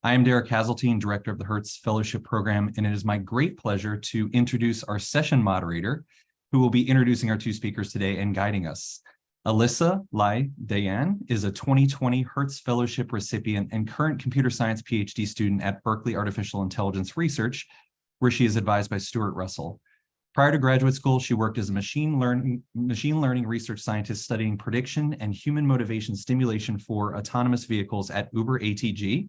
I am Derek Hazeltine, Director of the Hertz Fellowship Program, and it is my great pleasure to introduce our session moderator, who will be introducing our two speakers today and guiding us. Alyssa Lai Dayan is a 2020 Hertz Fellowship recipient and current computer science PhD student at Berkeley Artificial Intelligence Research, where she is advised by Stuart Russell. Prior to graduate school, she worked as a machine learning research scientist studying prediction and human motivation stimulation for autonomous vehicles at Uber ATG.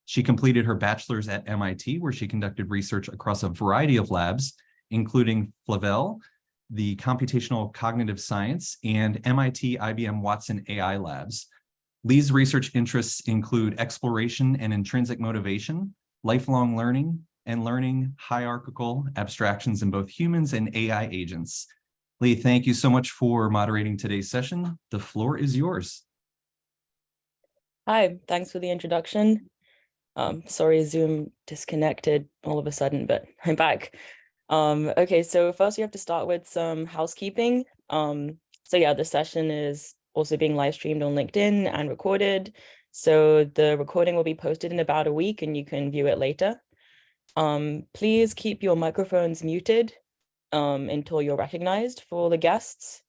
She completed her bachelor's at MIT, where she conducted research across a variety of labs, including Flavel, the Computational Cognitive Science, and MIT IBM Watson AI labs. Lee's research interests include exploration and intrinsic motivation, lifelong learning, and learning hierarchical abstractions in both humans and AI agents. Lee, thank you so much for moderating today's session. The floor is yours. Hi, thanks for the introduction. Sorry, Zoom disconnected all of a sudden, but I'm back. Okay, so first we have to start with some housekeeping. The session is also being live streamed on LinkedIn and recorded. So the recording will be posted in about a week and you can view it later. Please keep your microphones muted until you're recognized for the guests.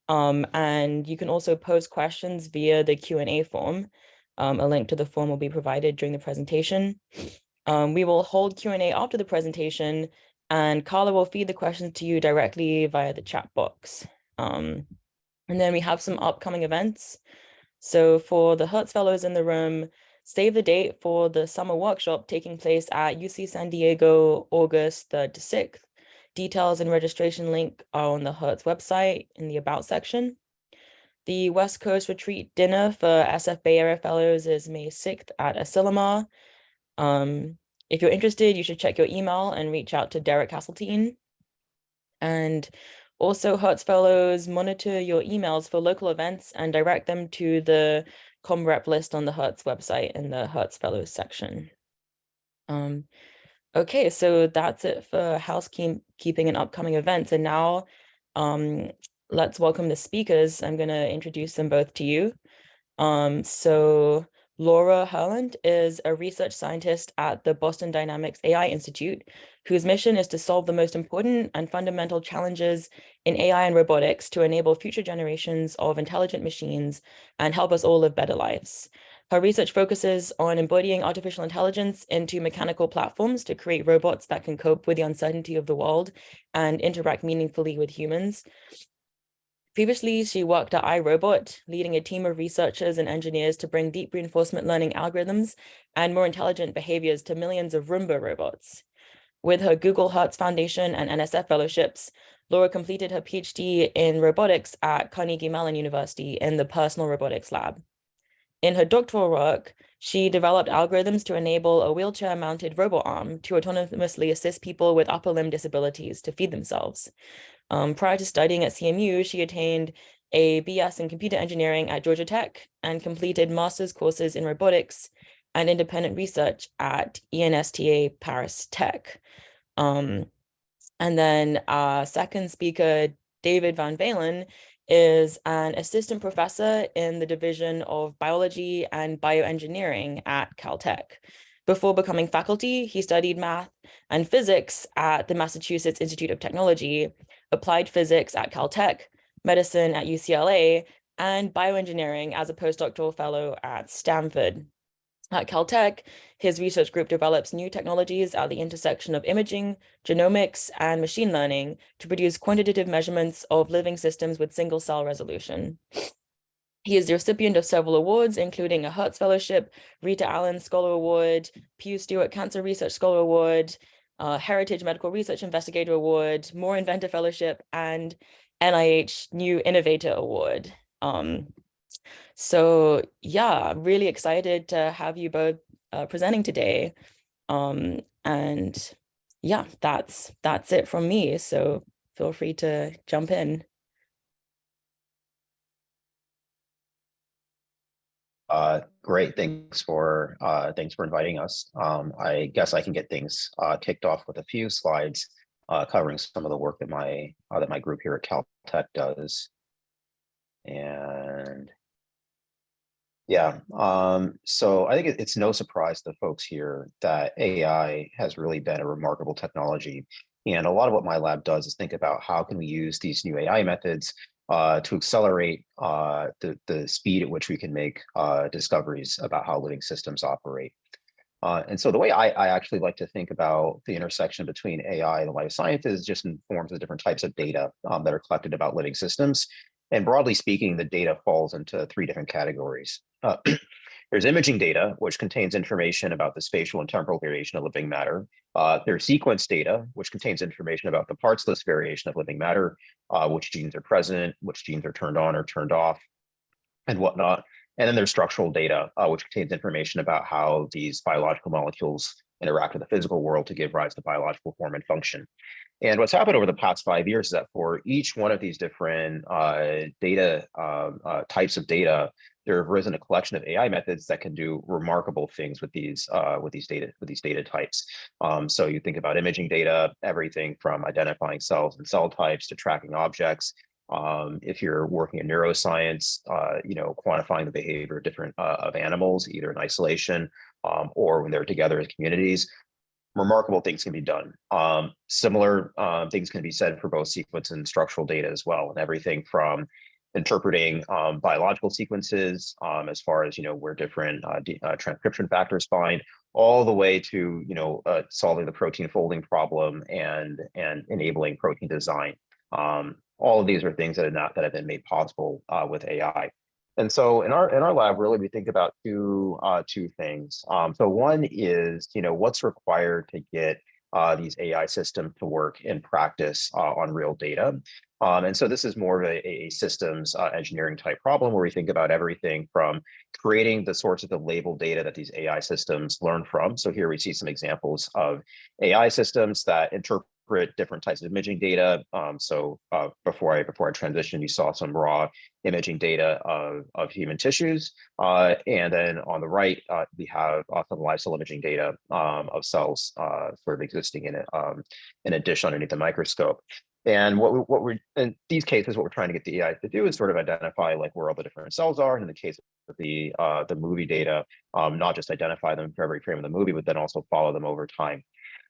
And you can also post questions via the Q&A form. A link to the form will be provided during the presentation. We will hold Q&A after the presentation, and Carla will feed the questions to you directly via the chat box. And then we have some upcoming events. So for the Hertz Fellows in the room, save the date for the summer workshop taking place at UC San Diego, August 3rd to 6th. Details and registration link are on the Hertz website in the About section. The West Coast Retreat Dinner for SF Bay Area Fellows is May 6th at Asilomar. If you're interested, you should check your email and reach out to Derek Hazeltine. And also, Hertz Fellows, monitor your emails for local events and direct them to the ComRep list on the Hertz website in the Hertz Fellows section. Okay, so that's it for housekeeping and upcoming events. And now, let's welcome the speakers. I'm going to introduce them both to you. So Laura Herlant is a research scientist at the Boston Dynamics AI Institute, whose mission is to solve the most important and fundamental challenges in AI and robotics to enable future generations of intelligent machines and help us all live better lives. Her research focuses on embodying artificial intelligence into mechanical platforms to create robots that can cope with the uncertainty of the world and interact meaningfully with humans. Previously, she worked at iRobot, leading a team of researchers and engineers to bring deep reinforcement learning algorithms and more intelligent behaviors to millions of Roomba robots. With her Google Hertz Foundation and NSF fellowships, Laura completed her PhD in robotics at Carnegie Mellon University in the Personal Robotics Lab. In her doctoral work, she developed algorithms to enable a wheelchair-mounted robot arm to autonomously assist people with upper limb disabilities to feed themselves. Prior to studying at CMU, she attained a BS in computer engineering at Georgia Tech and completed master's courses in robotics and independent research at ENSTA Paris Tech. And then our second speaker, David Van Valen, is an assistant professor in the Division of Biology and Bioengineering at Caltech. Before becoming faculty, he studied math and physics at the Massachusetts Institute of Technology, applied physics at Caltech, medicine at UCLA, and bioengineering as a postdoctoral fellow at Stanford. At Caltech, his research group develops new technologies at the intersection of imaging, genomics, and machine learning to produce quantitative measurements of living systems with single-cell resolution. He is the recipient of several awards, including a Hertz Fellowship, Rita Allen Scholar Award, Pew Stewart Cancer Research Scholar Award, Heritage Medical Research Investigator Award, Moore Inventor Fellowship, and NIH New Innovator Award. So yeah, really excited to have you both presenting today. And yeah, that's it from me. So feel free to jump in. Great, thanks for inviting us. I guess I can get things kicked off with a few slides covering some of the work that my group here at Caltech does. And Yeah. So I think it's no surprise to folks here that AI has really been a remarkable technology. And a lot of what my lab does is think about how can we use these new AI methods to accelerate the speed at which we can make discoveries about how living systems operate. And so the way I actually like to think about the intersection between AI and life sciences just informs the different types of data that are collected about living systems. And broadly speaking, the data falls into three different categories. There's imaging data, which contains information about the spatial and temporal variation of living matter. There's sequence data, which contains information about the parts list variation of living matter, which genes are present, which genes are turned on or turned off, and whatnot. And then there's structural data, which contains information about how these biological molecules interact with the physical world to give rise to biological form and function. And what's happened over the past 5 years is that for each one of these different data types of data, there have risen a collection of AI methods that can do remarkable things with these data types. So you think about imaging data, everything from identifying cells and cell types to tracking objects. If you're working in neuroscience, quantifying the behavior of different of animals, either in isolation or when they're together as communities, remarkable things can be done. Similar things can be said for both sequence and structural data as well, and everything from interpreting biological sequences as far as where different transcription factors bind, all the way to solving the protein folding problem and enabling protein design. All of these are things that have been made possible with AI. And so in our lab, really, we think about two things. So one is, what's required to get these AI systems to work in practice on real data. And so this is more of a systems engineering type problem where we think about everything from creating the sources of labeled data that these AI systems learn from. So here we see some examples of AI systems that interpret different types of imaging data. Before I transitioned, you saw some raw imaging data of human tissues. And then on the right, we have some live cell imaging data of cells sort of existing in a dish underneath the microscope. And what we're in these cases, what we're trying to get the AI to do is sort of identify like where all the different cells are. And in the case of the movie data, not just identify them for every frame of the movie, but then also follow them over time.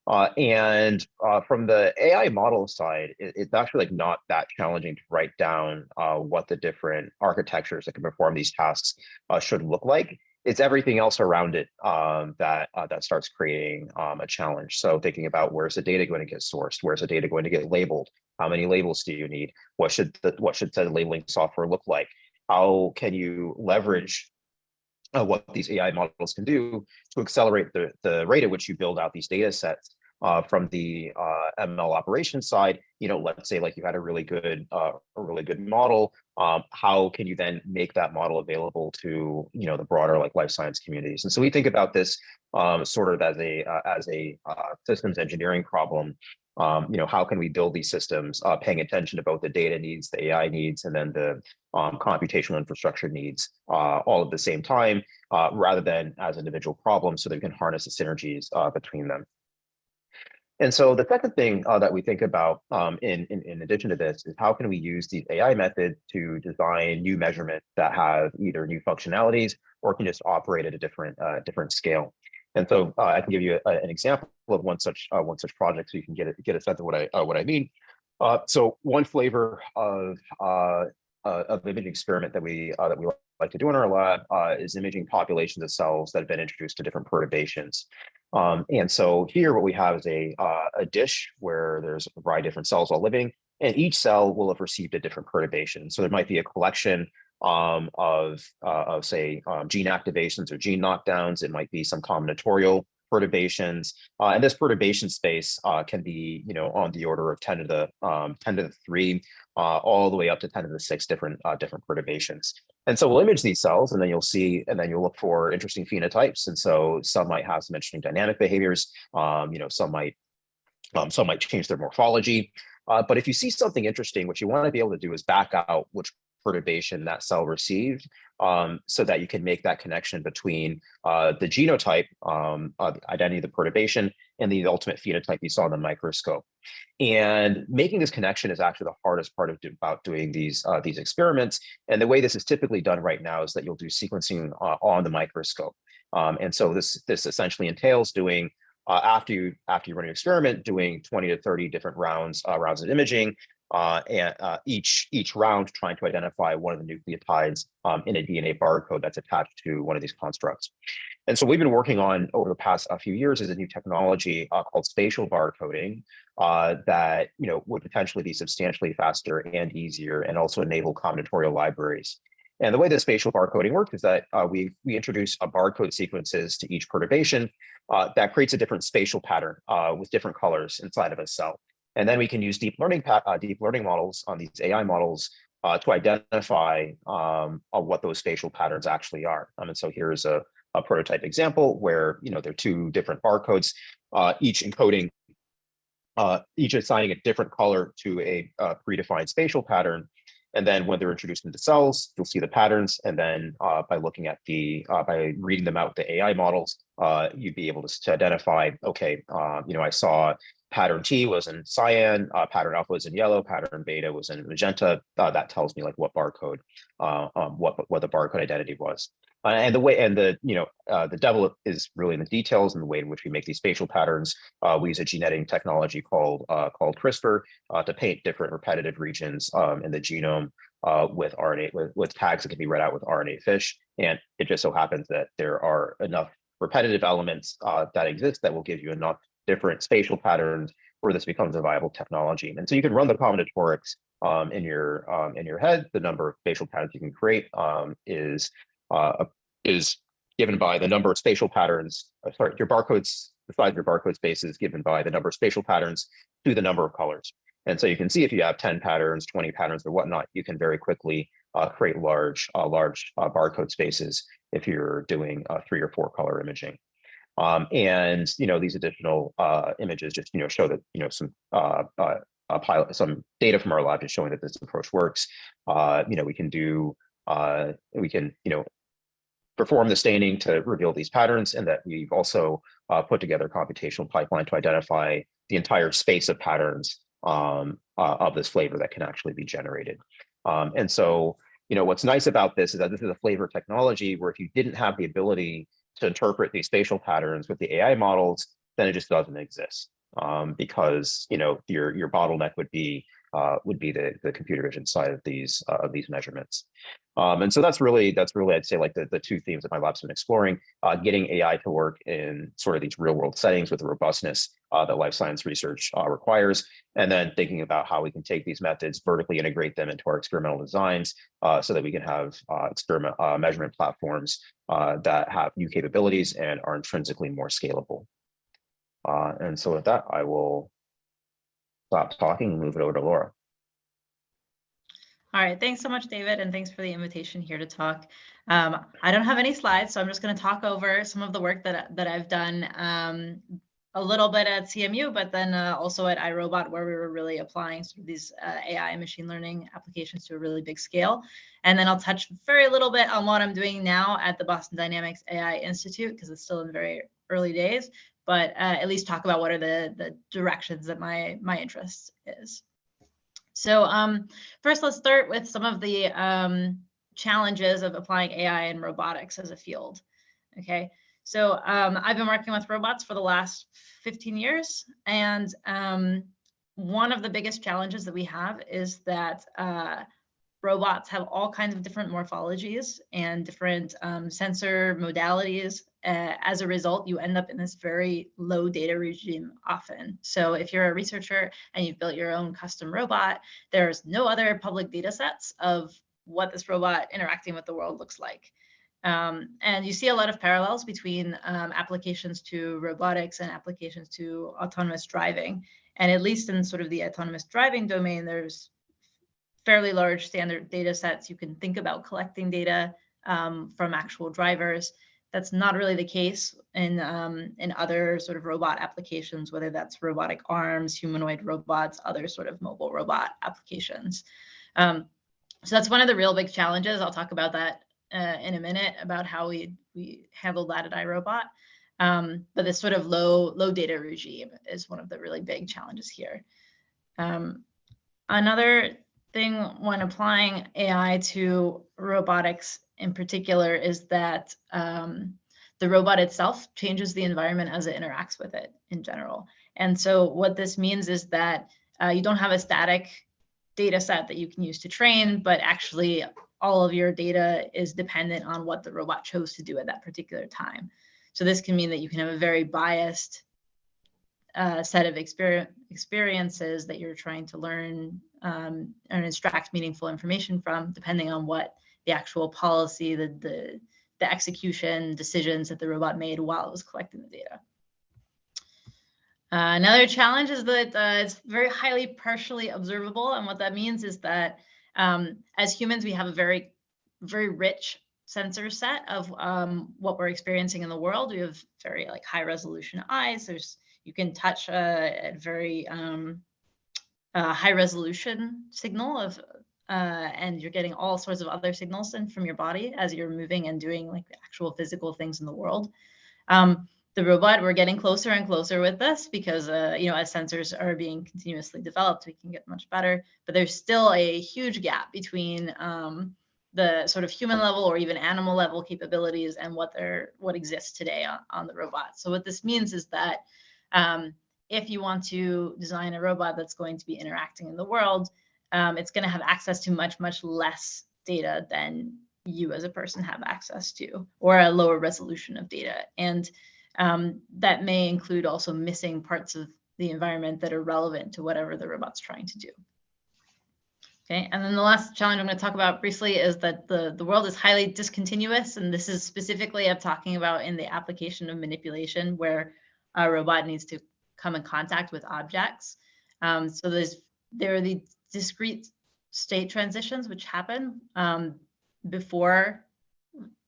From the AI model side, it's actually like not that challenging to write down what the different architectures that can perform these tasks should look like. It's everything else around it that starts creating a challenge. So thinking about where's the data going to get sourced, where's the data going to get labeled, how many labels do you need, what should the labeling software look like, how can you leverage what these AI models can do to accelerate the rate at which you build out these data sets. From the ML operations side, let's say like you had a really good model. How can you then make that model available to the broader like life science communities? And so we think about this sort of as a systems engineering problem. How can we build these systems, paying attention to both the data needs, the AI needs, and then the computational infrastructure needs, all at the same time, rather than as individual problems, so that we can harness the synergies between them. And so the second thing that we think about in addition to this is how can we use these AI methods to design new measurements that have either new functionalities or can just operate at a different scale. And so I can give you an example of one such project so you can get a sense of what I mean. So one flavor of imaging experiment that we like to do in our lab is imaging populations of cells that have been introduced to different perturbations. And so here what we have is a dish where there's a variety of different cells all living, and each cell will have received a different perturbation. So there might be a collection of say gene activations or gene knockdowns. It might be some combinatorial perturbations, and this perturbation space can be on the order of 10 to the 3 all the way up to 10 to the 6 different perturbations. And so we'll image these cells, and then you'll look for interesting phenotypes. And so some might have some interesting dynamic behaviors. Some might change their morphology. But if you see something interesting, what you want to be able to do is back out which perturbation that cell received, so that you can make that connection between the genotype, the identity of the perturbation, and the ultimate phenotype you saw in the microscope. And making this connection is actually the hardest part about doing these experiments. And the way this is typically done right now is that you'll do sequencing on the microscope. And so this essentially entails doing, after you run your experiment, doing 20 to 30 different rounds of imaging, and each round trying to identify one of the nucleotides in a DNA barcode that's attached to one of these constructs. And so we've been working on, over the past few years, is a new technology called spatial barcoding that would potentially be substantially faster and easier, and also enable combinatorial libraries. And the way that spatial barcoding works is that we introduce barcode sequences to each perturbation that creates a different spatial pattern with different colors inside of a cell. And then we can use deep learning models on these AI models to identify what those spatial patterns actually are. And so here's a prototype example where there are two different barcodes, each assigning a different color to a predefined spatial pattern. And then when they're introduced into cells, you'll see the patterns. And then by looking at by reading them out with the AI models, you'd be able to identify, okay, I saw pattern T was in cyan, pattern alpha was in yellow, pattern beta was in magenta. That tells me like what barcode, what the barcode identity was. And the devil is really in the details and the way in which we make these spatial patterns. We use a gene editing technology called CRISPR to paint different repetitive regions in the genome with RNA with tags that can be read out with RNA fish. And it just so happens that there are enough repetitive elements that exist that will give you enough different spatial patterns where this becomes a viable technology. And so you can run the combinatorics in your head. The number of spatial patterns you can create is given by the number of spatial patterns. Your barcodes, the size of your barcode space is given by the number of spatial patterns to the number of colors. And so you can see if you have 10 patterns, 20 patterns, or whatnot, you can very quickly create large barcode spaces if you're doing 3 or 4 color imaging. And these additional images just show that some data from our lab is showing that this approach works. We can perform the staining to reveal these patterns, and that we've also put together a computational pipeline to identify the entire space of patterns of this flavor that can actually be generated. And so what's nice about this is that this is a flavor technology where if you didn't have the ability to interpret these spatial patterns with the AI models, then it just doesn't exist, because your bottleneck would be the computer vision side of these measurements. And so that's really I'd say like the two themes that my lab's been exploring: getting AI to work in sort of these real world settings with the robustness that life science research requires, and then thinking about how we can take these methods, vertically integrate them into our experimental designs, so that we can have measurement platforms that have new capabilities and are intrinsically more scalable. And so with that, I will stop talking and move it over to Laura. All right, thanks so much, David, and thanks for the invitation here to talk. I don't have any slides, so I'm just going to talk over some of the work that I've done a little bit at CMU, but then also at iRobot, where we were really applying sort of these AI and machine learning applications to a really big scale. And then I'll touch very little bit on what I'm doing now at the Boston Dynamics AI Institute, because it's still in very early days, but at least talk about what are the directions that my interest is. So first, let's start with some of the challenges of applying AI and robotics as a field. Okay, so I've been working with robots for the last 15 years, and one of the biggest challenges that we have is that robots have all kinds of different morphologies and different sensor modalities. As a result, you end up in this very low data regime often. So if you're a researcher and you've built your own custom robot, there's no other public data sets of what this robot interacting with the world looks like. And you see a lot of parallels between applications to robotics and applications to autonomous driving. And at least in sort of the autonomous driving domain, there's fairly large standard data sets. You can think about collecting data from actual drivers. That's not really the case in other sort of robot applications, whether that's robotic arms, humanoid robots, other sort of mobile robot applications. So that's one of the real big challenges. I'll talk about that in a minute, about how we handled that at iRobot. But this sort of low data regime is one of the really big challenges here. Another thing when applying AI to robotics in particular is that the robot itself changes the environment as it interacts with it in general. And so what this means is that you don't have a static data set that you can use to train, but actually all of your data is dependent on what the robot chose to do at that particular time. So this can mean that you can have a very biased set of experiences that you're trying to learn and extract meaningful information from, depending on what the actual policy, the execution decisions that the robot made while it was collecting the data. Another challenge is that it's very highly partially observable. And what that means is that as humans, we have a very, very rich sensor set of what we're experiencing in the world. We have very high resolution eyes. You can touch a very high resolution signal and you're getting all sorts of other signals in from your body as you're moving and doing the actual physical things in the world. The robot, we're getting closer and closer with this because, as sensors are being continuously developed, we can get much better. But there's still a huge gap between the sort of human level or even animal level capabilities and what exists today on the robot. So what this means is that if you want to design a robot that's going to be interacting in the world, it's going to have access to much, much less data than you as a person have access to, or a lower resolution of data. And that may include also missing parts of the environment that are relevant to whatever the robot's trying to do. Okay, and then the last challenge I'm going to talk about briefly is that the world is highly discontinuous, and this is specifically I'm talking about in the application of manipulation, where a robot needs to come in contact with objects. So there are the discrete state transitions which happen before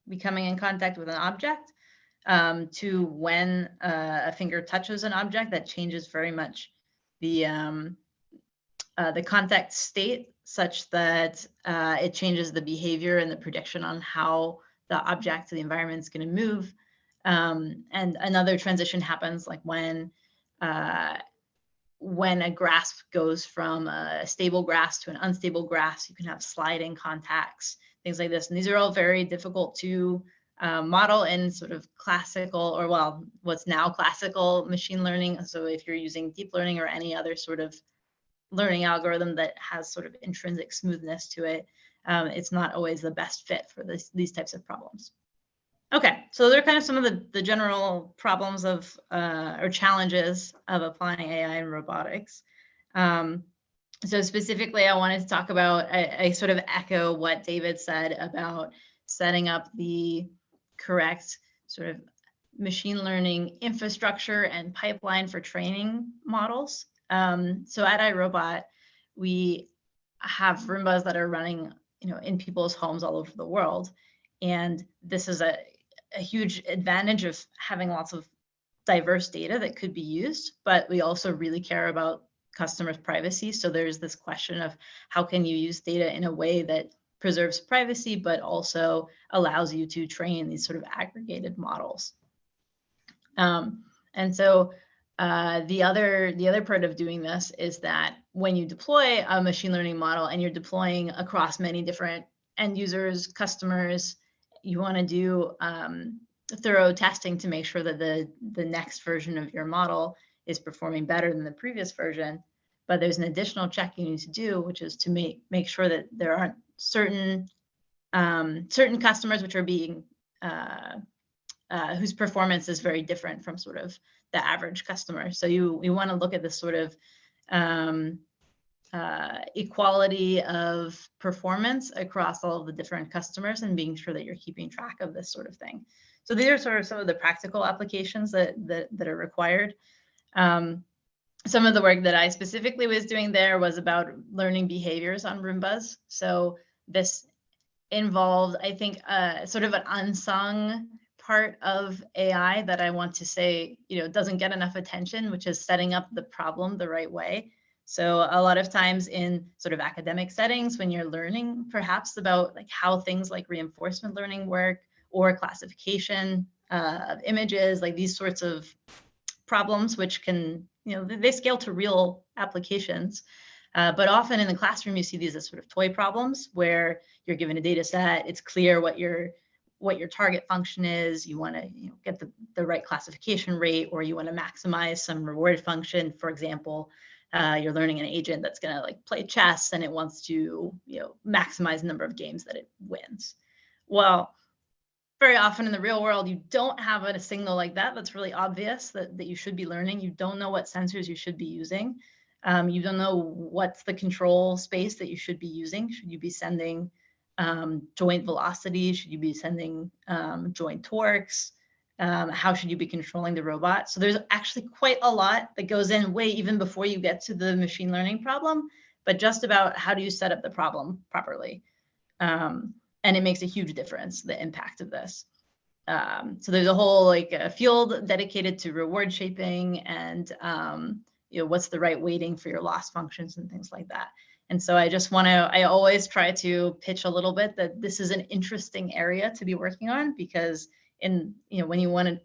becoming in contact with an object, to when a finger touches an object. That changes very much the contact state, such that it changes the behavior and the prediction on how the object, the environment is going to move. And another transition happens when a grasp goes from a stable grasp to an unstable grasp. You can have sliding contacts, things like this. And these are all very difficult to model in sort of classical, or what's now classical machine learning. So if you're using deep learning or any other sort of learning algorithm that has sort of intrinsic smoothness to it, it's not always the best fit for these types of problems. Okay, so they're kind of some of the general problems of or challenges of applying AI in robotics. So specifically, I wanted to talk about, I sort of echo what David said about setting up the correct sort of machine learning infrastructure and pipeline for training models. So at iRobot, we have Roombas that are running, in people's homes all over the world. And this is a huge advantage of having lots of diverse data that could be used, but we also really care about customers' privacy. So there's this question of how can you use data in a way that preserves privacy, but also allows you to train these sort of aggregated models. And so the other part of doing this is that when you deploy a machine learning model and you're deploying across many different end users, customers, you want to do thorough testing to make sure that the next version of your model is performing better than the previous version. But there's an additional check you need to do, which is to make sure that there aren't certain customers which are being whose performance is very different from sort of the average customer. So you want to look at this sort of equality of performance across all of the different customers and being sure that you're keeping track of this sort of thing. So these are sort of some of the practical applications that are required. Some of the work that I specifically was doing there was about learning behaviors on Roombas. So this involved, I think, sort of an unsung part of AI that I want to say, doesn't get enough attention, which is setting up the problem the right way. So a lot of times in sort of academic settings, when you're learning perhaps about like how things like reinforcement learning work or classification of images, like these sorts of problems, which can, they scale to real applications. But often in the classroom, you see these as sort of toy problems where you're given a data set, it's clear what your target function is, you want to get the right classification rate, or you want to maximize some reward function. For example, you're learning an agent that's going to like play chess and it wants to maximize the number of games that it wins. Well, very often in the real world, you don't have a signal like that that's really obvious that you should be learning. You don't know what sensors you should be using. You don't know what's the control space that you should be using. Should you be sending joint velocity? Should you be sending joint torques? How should you be controlling the robot? So there's actually quite a lot that goes in way even before you get to the machine learning problem, but just about how do you set up the problem properly? And it makes a huge difference, the impact of this. So there's a whole like a field dedicated to reward shaping and what's the right weighting for your loss functions and things like that. And so I always try to pitch a little bit that this is an interesting area to be working on, because when you want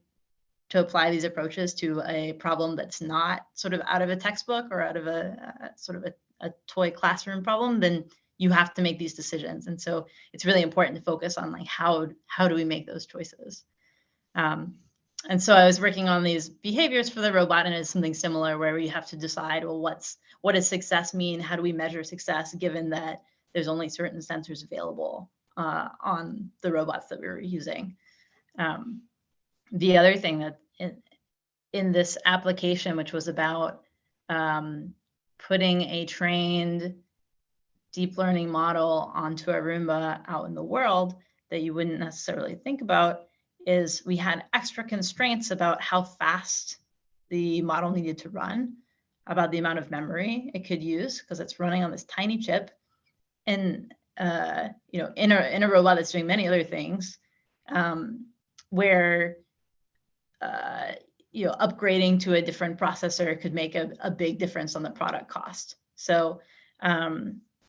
to apply these approaches to a problem that's not sort of out of a textbook or out of a sort of a toy classroom problem, then you have to make these decisions. And so it's really important to focus on like, how do we make those choices? And so I was working on these behaviors for the robot, and it's something similar where we have to decide, well, what does success mean? How do we measure success given that there's only certain sensors available on the robots that we were using? The other thing that in this application, which was about putting a trained deep learning model onto a Roomba out in the world that you wouldn't necessarily think about, is we had extra constraints about how fast the model needed to run, about the amount of memory it could use, because it's running on this tiny chip. And in a robot that's doing many other things, where upgrading to a different processor could make a big difference on the product cost. So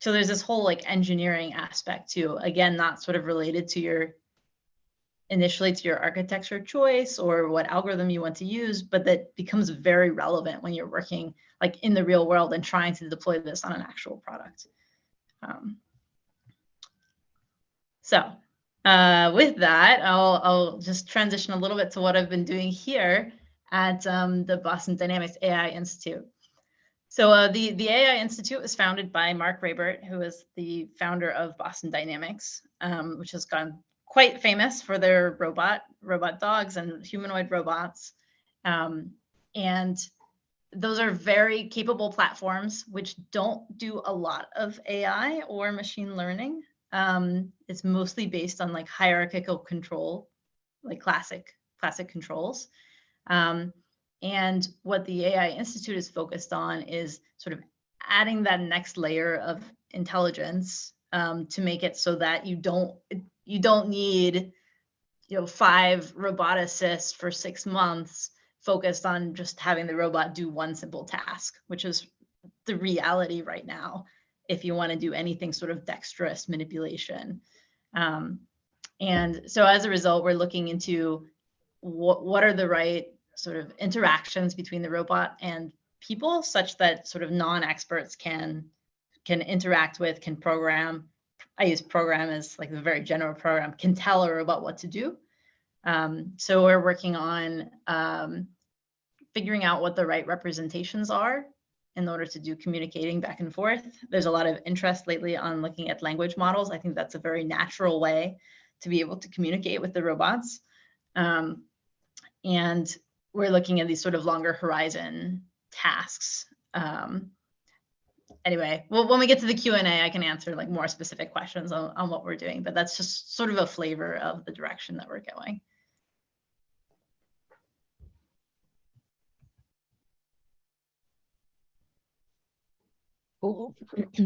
so there's this whole like engineering aspect too, again, not sort of related to initially to your architecture choice or what algorithm you want to use, but that becomes very relevant when you're working like in the real world and trying to deploy this on an actual product. With that, I'll just transition a little bit to what I've been doing here at the Boston Dynamics AI Institute. So the AI Institute was founded by Mark Rabert, who is the founder of Boston Dynamics, which has gone quite famous for their robot dogs and humanoid robots. And those are very capable platforms which don't do a lot of AI or machine learning. It's mostly based on like hierarchical control, like classic controls. And what the AI Institute is focused on is sort of adding that next layer of intelligence to make it so that you don't need 5 roboticists for 6 months focused on just having the robot do one simple task, which is the reality right now if you want to do anything sort of dexterous manipulation. And so as a result, we're looking into what are the right sort of interactions between the robot and people, such that sort of non-experts can interact with, can program. I use program as like the very general program, can tell a robot what to do. So we're working on figuring out what the right representations are in order to do communicating back and forth. There's a lot of interest lately on looking at language models. I think that's a very natural way to be able to communicate with the robots. And we're looking at these sort of longer horizon tasks. Anyway, well, when we get to the Q&A, I can answer like more specific questions on what we're doing, but that's just sort of a flavor of the direction that we're going. Cool.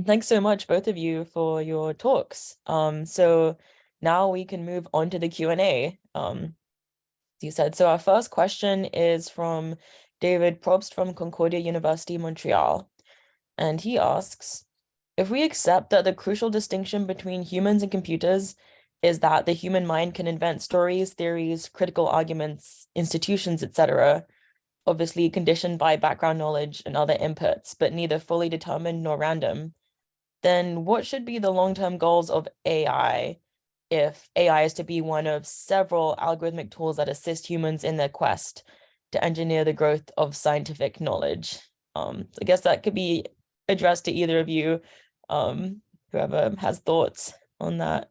Thanks so much, both of you, for your talks. So now we can move on to the Q&A. You said. So our first question is from David Probst from Concordia University, Montreal. And he asks, if we accept that the crucial distinction between humans and computers is that the human mind can invent stories, theories, critical arguments, institutions, etc., obviously conditioned by background knowledge and other inputs, but neither fully determined nor random, then what should be the long-term goals of AI if AI is to be one of several algorithmic tools that assist humans in their quest to engineer the growth of scientific knowledge? I guess that could be addressed to either of you, whoever has thoughts on that.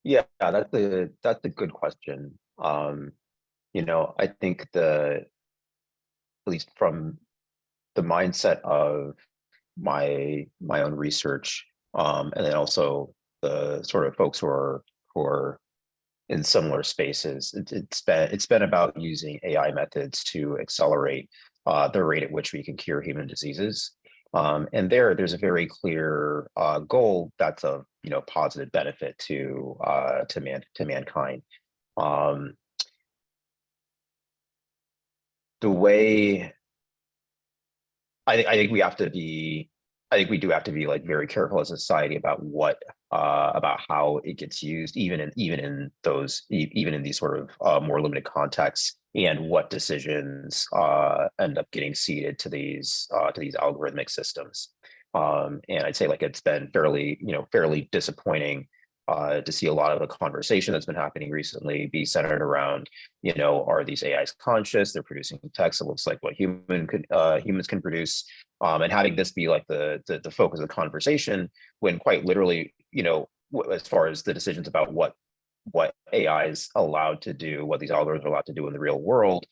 Yeah, that's a good question. I think at least from the mindset of my own research, and then also the sort of folks who are in similar spaces, it's been about using AI methods to accelerate the rate at which we can cure human diseases. And there's a very clear goal that's of positive benefit to mankind. The way I think we have to be, I think we do have to be like very careful as a society about about how it gets used, even in these sort of more limited contexts, and what decisions end up getting seeded to these algorithmic systems. And I'd say like it's been fairly disappointing to see a lot of the conversation that's been happening recently be centered around, are these AIs conscious? They're producing text that looks like what humans can produce, and having this be like the focus of the conversation, when quite literally, as far as the decisions about what AI is allowed to do, what these algorithms are allowed to do in the real world,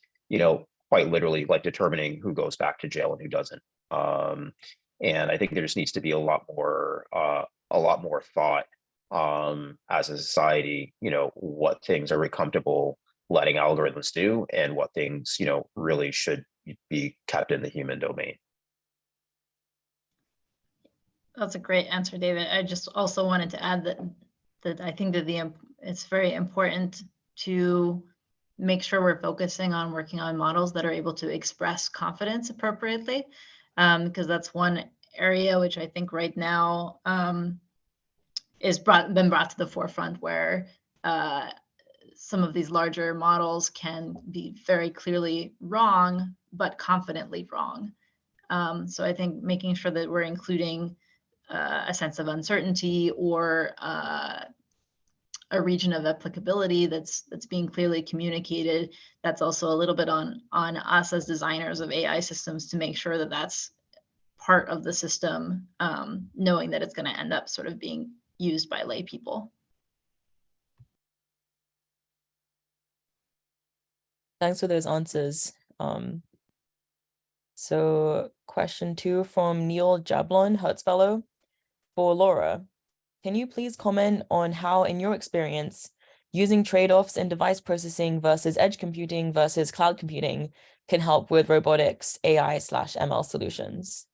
quite literally like determining who goes back to jail and who doesn't. And I think there just needs to be a lot more thought as a society, what things are we comfortable letting algorithms do, and what things, really should be kept in the human domain. That's a great answer, David. I just also wanted to add that I think that it's very important to make sure we're focusing on working on models that are able to express confidence appropriately, because that's one area which I think right now been brought to the forefront, where some of these larger models can be very clearly wrong, but confidently wrong. So I think making sure that we're including a sense of uncertainty, or a region of applicability that's being clearly communicated. That's also a little bit on us as designers of AI systems to make sure that that's part of the system, knowing that it's going to end up sort of being used by lay people. Thanks for those answers. So question 2 from Neil Jablon, Hertz Fellow. For Laura, can you please comment on how, in your experience, using trade-offs in device processing versus edge computing versus cloud computing can help with robotics, AI/ML solutions?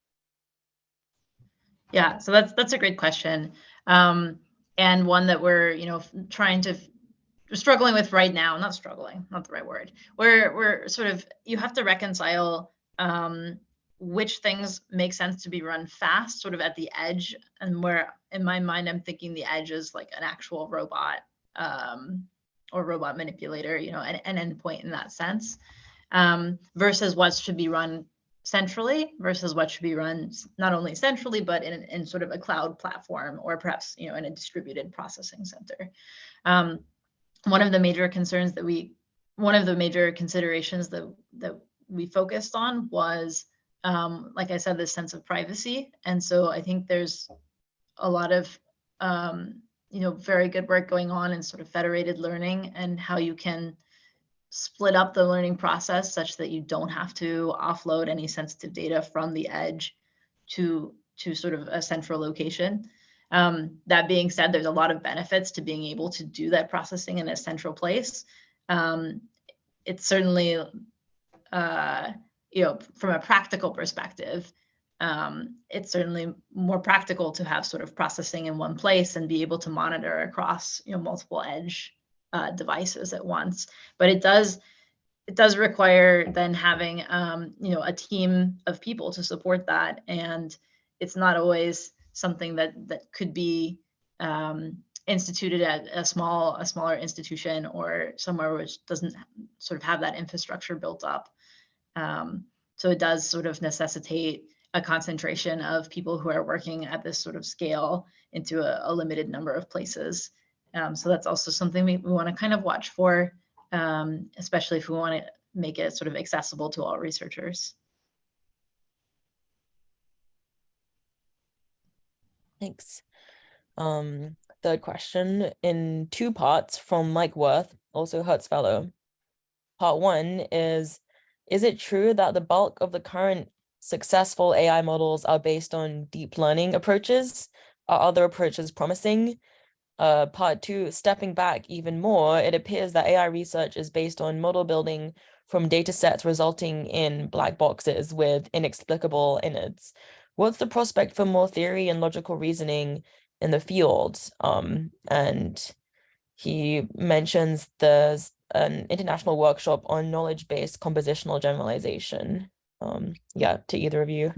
Yeah, so that's a great question, and one that we're struggling with right now. Not struggling, not the right word. We're sort of, you have to reconcile which things make sense to be run fast, sort of at the edge, and where in my mind I'm thinking the edge is like an actual robot or robot manipulator, an endpoint in that sense, versus what should be run centrally, versus what should be run not only centrally but in sort of a cloud platform, or perhaps in a distributed processing center. One of the major considerations that we focused on was, like I said, this sense of privacy. And so I think there's a lot of very good work going on in sort of federated learning, and how you can split up the learning process such that you don't have to offload any sensitive data from the edge to sort of a central location. That being said, there's a lot of benefits to being able to do that processing in a central place. It's certainly, from a practical perspective, it's certainly more practical to have sort of processing in one place and be able to monitor across multiple edge devices at once. But it does it does require then having, a team of people to support that. And it's not always something that could be instituted at a smaller institution or somewhere which doesn't sort of have that infrastructure built up. So it does sort of necessitate a concentration of people who are working at this sort of scale into a limited number of places. So that's also something we want to kind of watch for, especially if we want to make it sort of accessible to all researchers. Thanks. Third question in 2 parts from Mike Worth, also Hertz Fellow. Part 1 is it true that the bulk of the current successful AI models are based on deep learning approaches? Are other approaches promising? Part 2, stepping back even more, it appears that AI research is based on model building from data sets resulting in black boxes with inexplicable innards. What's the prospect for more theory and logical reasoning in the field? And he mentions there's an international workshop on knowledge-based compositional generalization. Yeah, to either of you.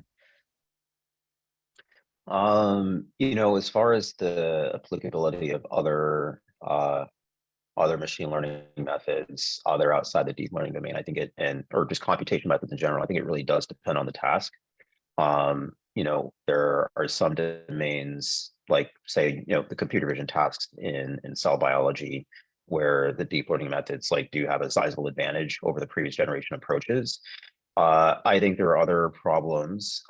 As far as the applicability of other machine learning methods, other outside the deep learning domain, I think or just computation methods in general, I think it really does depend on the task. There are some domains, like say, the computer vision tasks in cell biology, where the deep learning methods do have a sizable advantage over the previous generation approaches. I think there are other problems.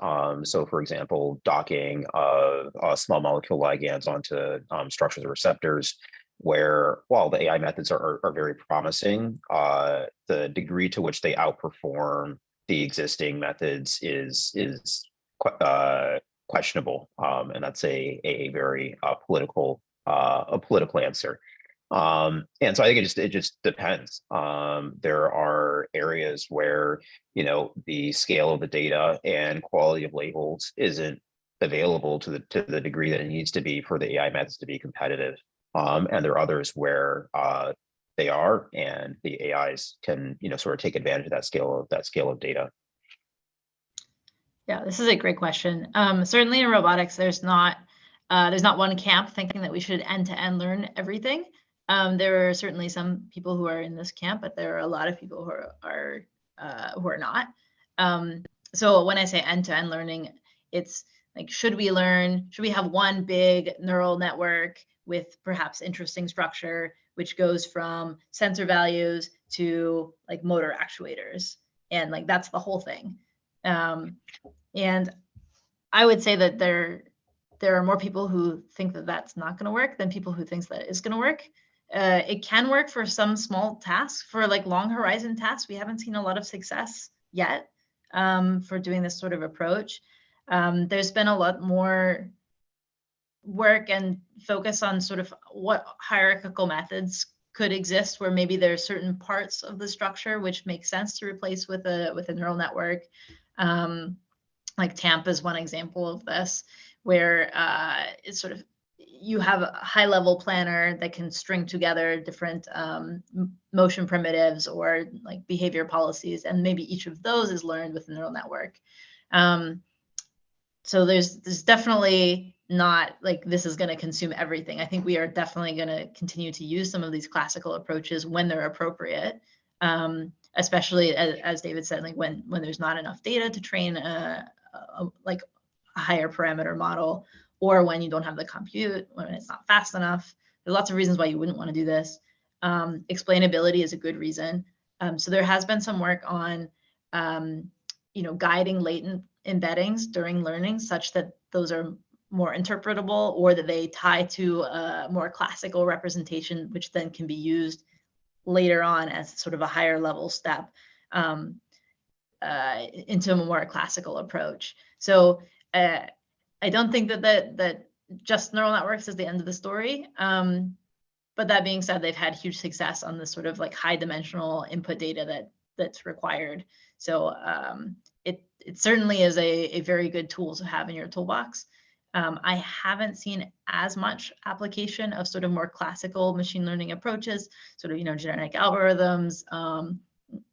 So for example, docking of small molecule ligands onto structures or receptors, where while the AI methods are very promising, the degree to which they outperform the existing methods is questionable, and that's a very political answer. And so I think it just depends. There are areas where the scale of the data and quality of labels isn't available to the degree that it needs to be for the AI methods to be competitive. And there are others where they are, and the AIs can sort of take advantage of that scale of data. Yeah, this is a great question. Certainly in robotics, there's not one camp thinking that we should end-to-end learn everything. There are certainly some people who are in this camp, but there are a lot of people who are not. So when I say end-to-end learning, it's like, should we have one big neural network with perhaps interesting structure, which goes from sensor values to like motor actuators, and like that's the whole thing. And I would say that there are more people who think that that's not going to work than people who think that it's going to work. It can work for some small tasks. For like long horizon tasks, we haven't seen a lot of success yet for doing this sort of approach. There's been a lot more work and focus on sort of what hierarchical methods could exist, where maybe there are certain parts of the structure which make sense to replace with a neural network. Like TAMP is one example of this, where it's sort of, you have a high-level planner that can string together different motion primitives or like behavior policies, and maybe each of those is learned with a neural network. So there's definitely not like this is going to consume everything. I think we are definitely going to continue to use some of these classical approaches when they're appropriate, especially as David said, like when there's not enough data to train like a higher parameter model, or when you don't have the compute, when it's not fast enough. There are lots of reasons why you wouldn't want to do this. Explainability is a good reason. So there has been some work on, guiding latent embeddings during learning such that those are more interpretable, or that they tie to a more classical representation, which then can be used later on as sort of a higher level step into a more classical approach. So I don't think that just neural networks is the end of the story. But that being said, they've had huge success on the sort of like high dimensional input data that's required. So it certainly is a very good tool to have in your toolbox. I haven't seen as much application of sort of more classical machine learning approaches, sort of, genetic algorithms,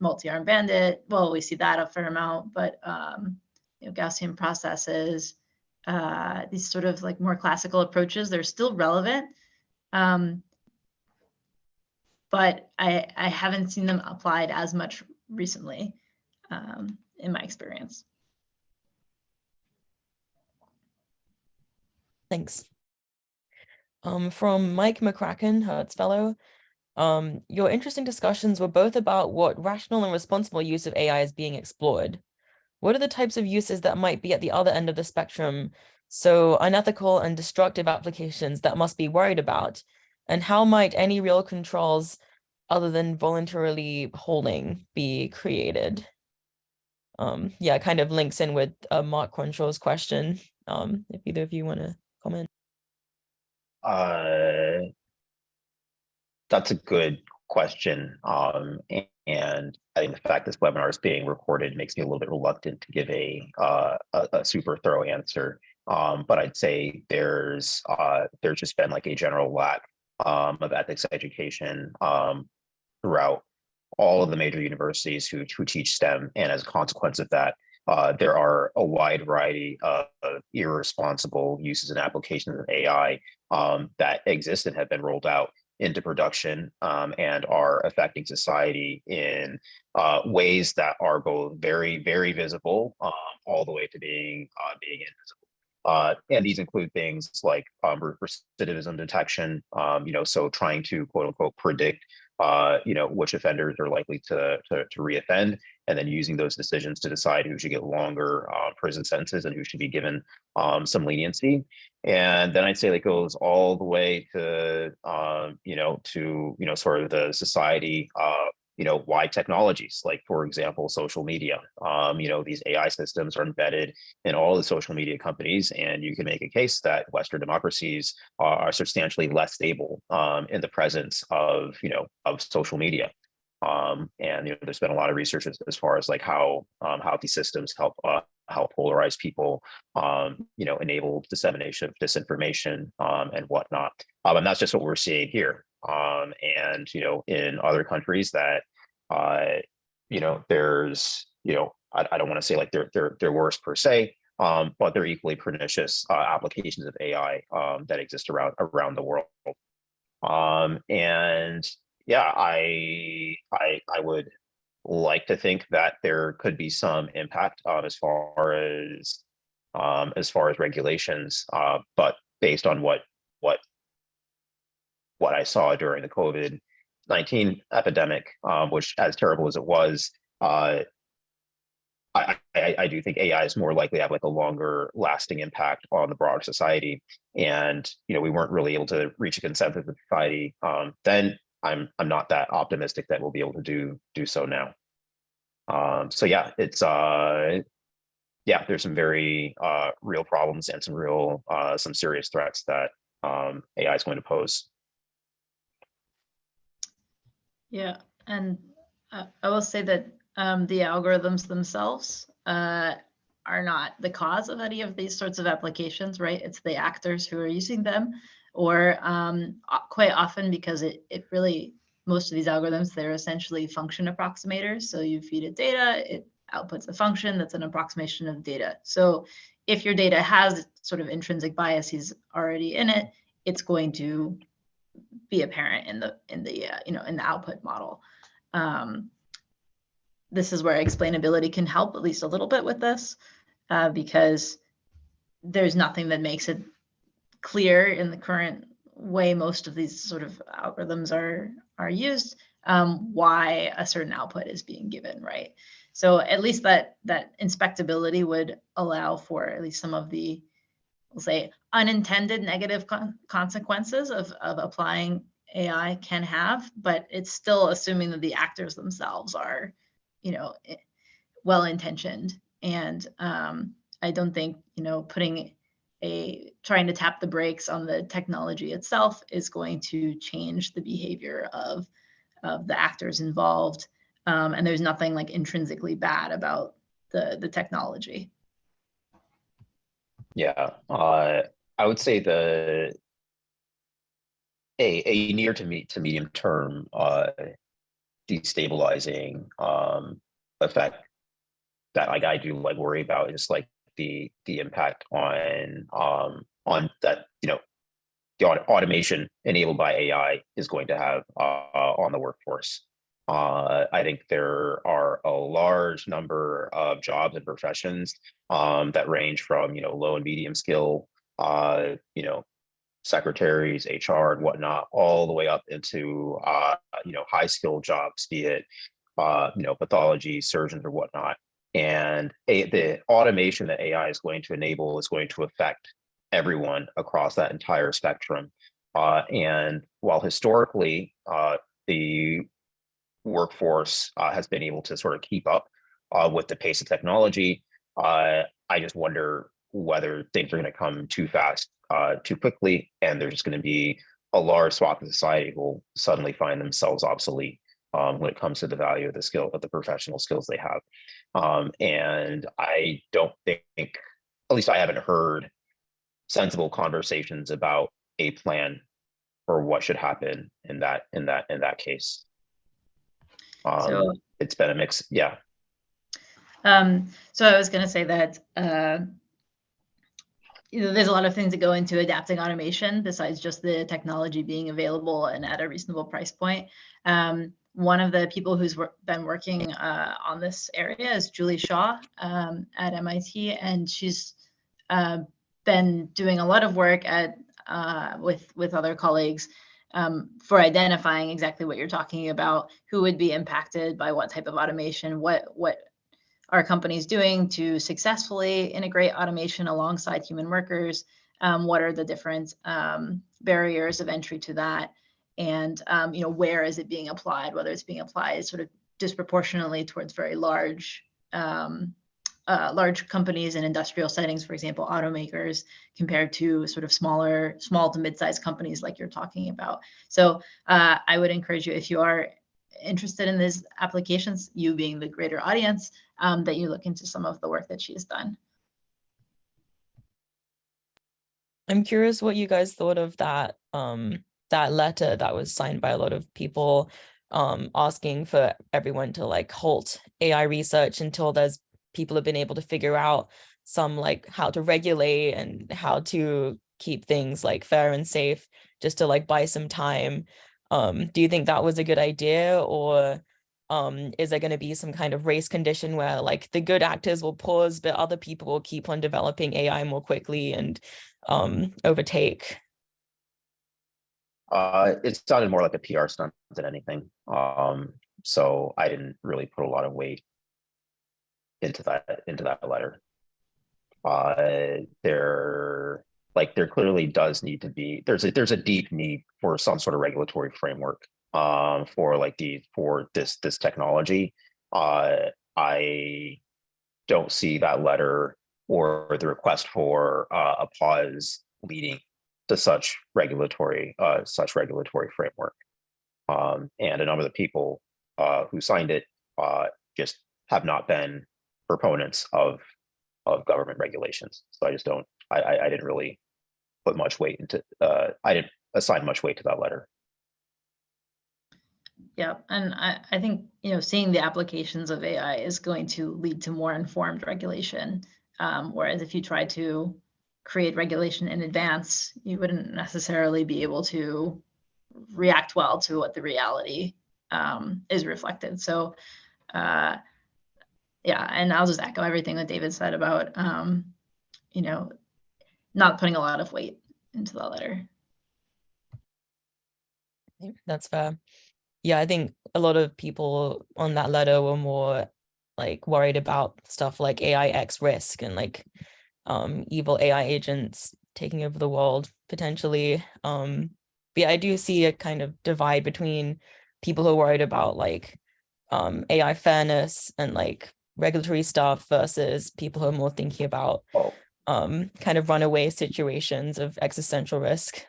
multi-arm bandit. Well, we see that a fair amount, but Gaussian processes, these sort of like more classical approaches, they're still relevant. But I haven't seen them applied as much recently in my experience. Thanks. From Mike McCracken, Hertz Fellow, your interesting discussions were both about what rational and responsible use of AI is being explored. What are the types of uses that might be at the other end of the spectrum? So unethical and destructive applications that must be worried about, and how might any real controls other than voluntarily holding be created? Yeah, kind of links in with Mark Cronshaw's question. If either of you want to comment. That's a good question. And I think the fact this webinar is being recorded makes me a little bit reluctant to give a super thorough answer. But I'd say there's just been like a general lack of ethics education throughout all of the major universities who teach STEM, and as a consequence of that, there are a wide variety of irresponsible uses and applications of AI that exist and have been rolled out into production and are affecting society in ways that are both very, very visible all the way to being invisible. And these include things like recidivism detection, so trying to quote unquote predict which offenders are likely to reoffend, and then using those decisions to decide who should get longer prison sentences and who should be given some leniency. And then I'd say that goes all the way to sort of the society wide technologies, like for example social media. These AI systems are embedded in all the social media companies, and you can make a case that Western democracies are substantially less stable in the presence of social media. And there's been a lot of research as far as like how these systems help polarize people, enable dissemination of disinformation and whatnot. And that's just what we're seeing here. And in other countries that there's I don't want to say like they're worse per se, but they're equally pernicious applications of AI that exist around the world. And yeah, I would like to think that there could be some impact as far as regulations, but based on what I saw during the COVID-19 epidemic, which, as terrible as it was, I do think AI is more likely to have like a longer lasting impact on the broader society. And we weren't really able to reach a consensus with society then. I'm not that optimistic that we'll be able to do so now. So yeah, it's there's some very real problems and some serious threats that AI is going to pose. Yeah, and I will say that the algorithms themselves are not the cause of any of these sorts of applications, right? It's the actors who are using them, or quite often, because it really, most of these algorithms, they're essentially function approximators. So you feed it data, it outputs a function that's an approximation of data. So if your data has sort of intrinsic biases already in it, it's going to be apparent in the output model. This is where explainability can help at least a little bit with this, because there's nothing that makes it clear in the current way most of these sort of algorithms are used, why a certain output is being given, right? So at least that inspectability would allow for at least some of the, we'll say, unintended negative consequences of applying AI can have, but it's still assuming that the actors themselves are, well-intentioned. And I don't think, trying to tap the brakes on the technology itself is going to change the behavior of the actors involved. And there's nothing like intrinsically bad about the technology. Yeah, I would say a near to medium term destabilizing effect that like I do like worry about is like the impact on that, you know, the automation enabled by AI is going to have on the workforce. I think there are a large number of jobs and professions that range from, you know, low and medium skill, you know, secretaries, HR, and whatnot, all the way up into you know, high skill jobs, be it you know, pathology, surgeons, or whatnot. And the automation that AI is going to enable is going to affect everyone across that entire spectrum. And while historically the workforce has been able to sort of keep up with the pace of technology, I just wonder whether things are going to come too fast, too quickly, and there's just going to be a large swath of society who will suddenly find themselves obsolete when it comes to the value of the skill, of the professional skills they have. And I don't think, at least I haven't heard sensible conversations about a plan for what should happen in that case. So it's been a mix, yeah. So I was going to say that you know, there's a lot of things that go into adapting automation besides just the technology being available and at a reasonable price point. One of the people who's been working on this area is Julie Shaw at MIT, and she's been doing a lot of work at with other colleagues for identifying exactly what you're talking about, who would be impacted by what type of automation, what are companies doing to successfully integrate automation alongside human workers, what are the different barriers of entry to that, and you know, where is it being applied, whether it's being applied sort of disproportionately towards very large large companies in industrial settings, for example, automakers, compared to sort of small to mid-sized companies like you're talking about. So I would encourage you, if you are interested in these applications, you being the greater audience, that you look into some of the work that she has done. I'm curious what you guys thought of that that letter that was signed by a lot of people asking for everyone to like halt AI research until there's people have been able to figure out some like how to regulate and how to keep things like fair and safe, just to like buy some time. Do you think that was a good idea, or is there going to be some kind of race condition where like the good actors will pause but other people will keep on developing AI more quickly and overtake? It sounded more like a PR stunt than anything. So I didn't really put a lot of weight into that letter. There clearly does need to be, there's a deep need for some sort of regulatory framework for this technology. I don't see that letter or the request for a pause leading to such regulatory framework. And a number of the people who signed it just have not been proponents of government regulations. So I just don't, I didn't really put much weight into, I didn't assign much weight to that letter. Yeah, and I think, you know, seeing the applications of AI is going to lead to more informed regulation. Whereas if you try to create regulation in advance, you wouldn't necessarily be able to react well to what the reality is reflected. So yeah, and I'll just echo everything that David said about, you know, not putting a lot of weight into the letter. That's fair. Yeah, I think a lot of people on that letter were more like worried about stuff like AI X risk and like evil AI agents taking over the world potentially. But yeah, I do see a kind of divide between people who are worried about like AI fairness and like regulatory stuff versus people who are more thinking about kind of runaway situations of existential risk.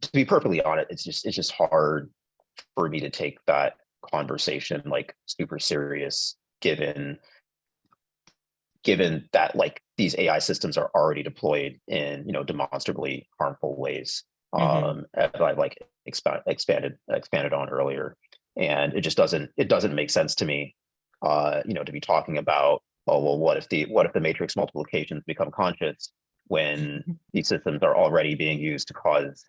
To be perfectly honest, it's just hard for me to take that conversation like super serious, given that like these AI systems are already deployed in, you know, demonstrably harmful ways. as I've like expanded on earlier. And it just doesn't make sense to me, to be talking about, oh, well, what if the matrix multiplications become conscious when these systems are already being used to cause,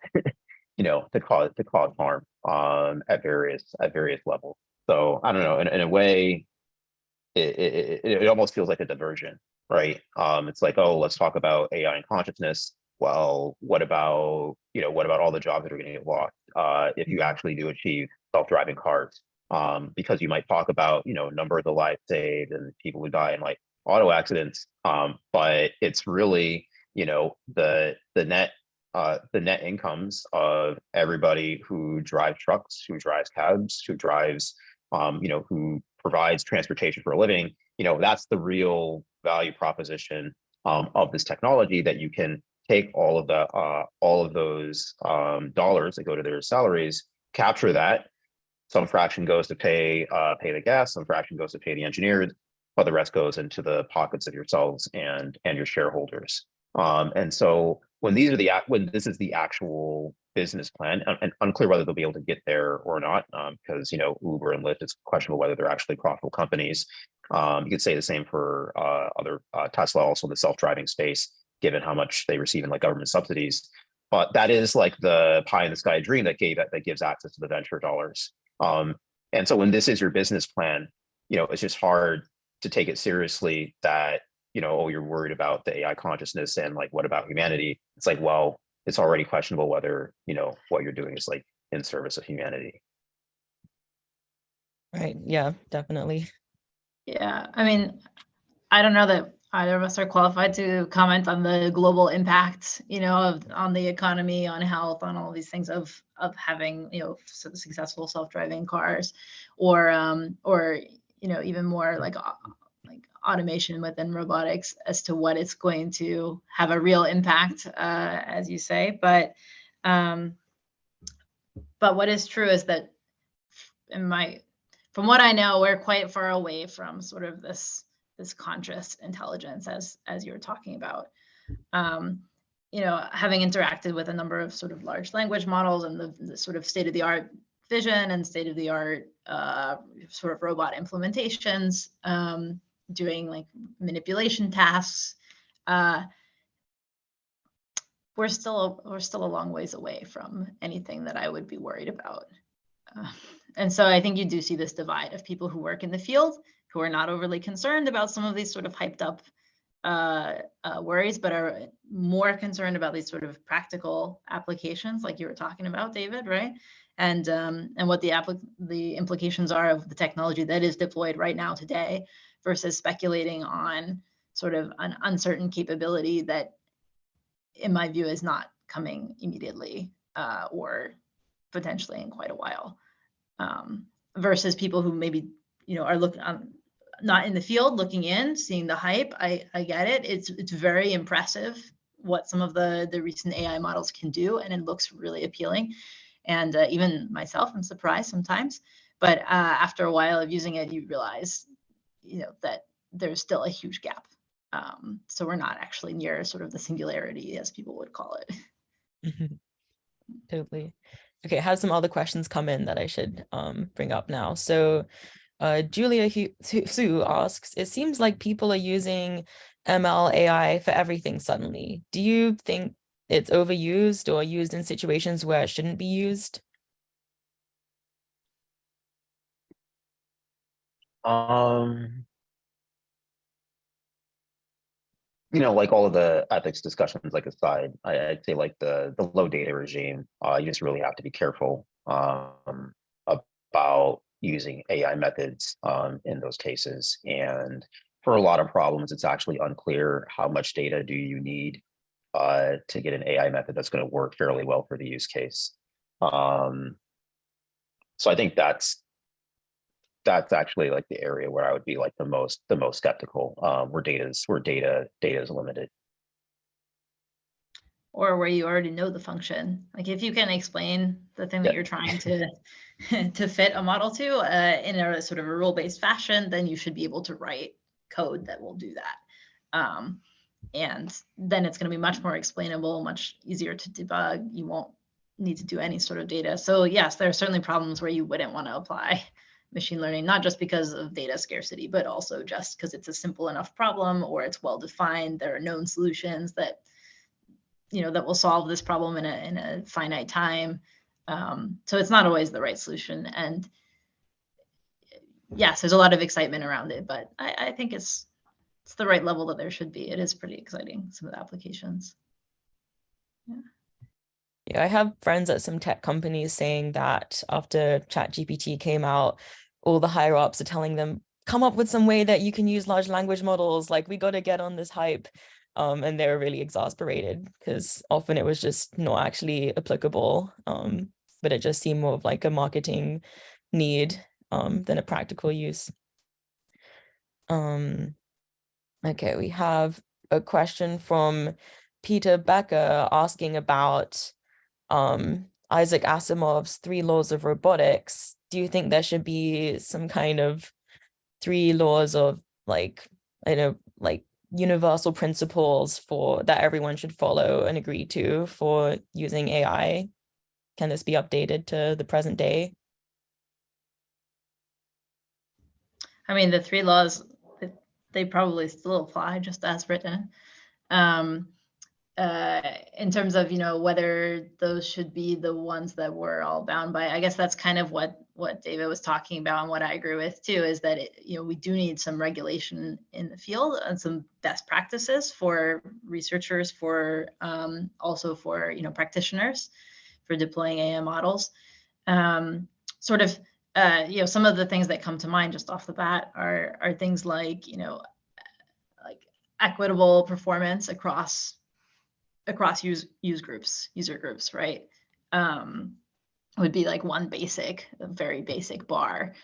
to cause harm at various levels. So I don't know, in a way, it almost feels like a diversion, right? It's like, oh, let's talk about AI and consciousness. Well, what about all the jobs that are going to get lost if you actually do achieve self-driving cars? Because you might talk about, number of the lives saved and people who die in like auto accidents. But it's really, the net incomes of everybody who drives trucks, who drives cabs, who drives, who provides transportation for a living. That's the real value proposition of this technology, that you can take all of those dollars that go to their salaries, capture that. Some fraction goes to pay the gas, some fraction goes to pay the engineers, but the rest goes into the pockets of yourselves and your shareholders. And so when this is the actual business plan, and unclear whether they'll be able to get there or not, because Uber and Lyft, it's questionable whether they're actually profitable companies. You could say the same for other Tesla, also in the self-driving space, given how much they receive in like government subsidies. But that is like the pie in the sky dream that gives access to the venture dollars. And so when this is your business plan, it's just hard to take it seriously that, oh, you're worried about the AI consciousness and like, what about humanity? It's like, well, it's already questionable whether, what you're doing is like in service of humanity. Right. Yeah, definitely. Yeah. I mean, I don't know that either of us are qualified to comment on the global impact, on the economy, on health, on all these things of having, successful self-driving cars, or even more like automation within robotics, as to what it's going to have a real impact, as you say. But what is true is that from what I know, we're quite far away from sort of this conscious intelligence, as you were talking about. Having interacted with a number of sort of large language models and the sort of state-of-the-art vision and state-of-the-art sort of robot implementations, doing like manipulation tasks, we're still a long ways away from anything that I would be worried about. And so I think you do see this divide of people who work in the field, who are not overly concerned about some of these sort of hyped up worries, but are more concerned about these sort of practical applications, like you were talking about, David, right? And what the implications are of the technology that is deployed right now today, versus speculating on sort of an uncertain capability that, in my view, is not coming immediately or potentially in quite a while. Versus people who maybe are looking not in the field, looking in, seeing the hype. I get it. It's very impressive what some of the recent AI models can do, and it looks really appealing. And even myself, I'm surprised sometimes. But after a while of using it, you realize, that there's still a huge gap. So we're not actually near sort of the singularity, as people would call it. Totally. Okay, I have some other questions come in that I should bring up now. So Julia Sue asks, it seems like people are using ML AI for everything suddenly. Do you think it's overused or used in situations where it shouldn't be used? Like all of the ethics discussions, like aside, I'd say like the low data regime, you just really have to be careful about using AI methods in those cases. And for a lot of problems, it's actually unclear how much data do you need to get an AI method that's going to work fairly well for the use case. So I think that's actually like the area where I would be like the most skeptical, where data is limited. Or where you already know the function. Like if you can explain the thing that you're trying to fit a model to in a sort of a rule-based fashion, then you should be able to write code that will do that. And then it's going to be much more explainable, much easier to debug. You won't need to do any sort of data. So yes, there are certainly problems where you wouldn't want to apply machine learning, not just because of data scarcity, but also just because it's a simple enough problem or it's well defined. There are known solutions that, that will solve this problem in a finite time. So it's not always the right solution. And yes, there's a lot of excitement around it, but I think it's the right level that there should be. It is pretty exciting, some of the applications. Yeah, I have friends at some tech companies saying that after ChatGPT came out, all the higher ups are telling them, come up with some way that you can use large language models. Like, we got to get on this hype. And they were really exasperated because often it was just not actually applicable. But it just seemed more of like a marketing need than a practical use. Okay, we have a question from Peter Becker asking about Isaac Asimov's 3 laws of robotics. Do you think there should be some kind of 3 laws of like universal principles for that everyone should follow and agree to for using AI? Can this be updated to the present day? I mean, the 3 laws, they probably still apply just as written. In terms of, whether those should be the ones that we're all bound by, I guess that's kind of what David was talking about and what I agree with too, is that we do need some regulation in the field and some best practices for researchers, for also for practitioners for deploying AI models. Some of the things that come to mind just off the bat are things like like equitable performance across user groups, right? Would be like one very basic bar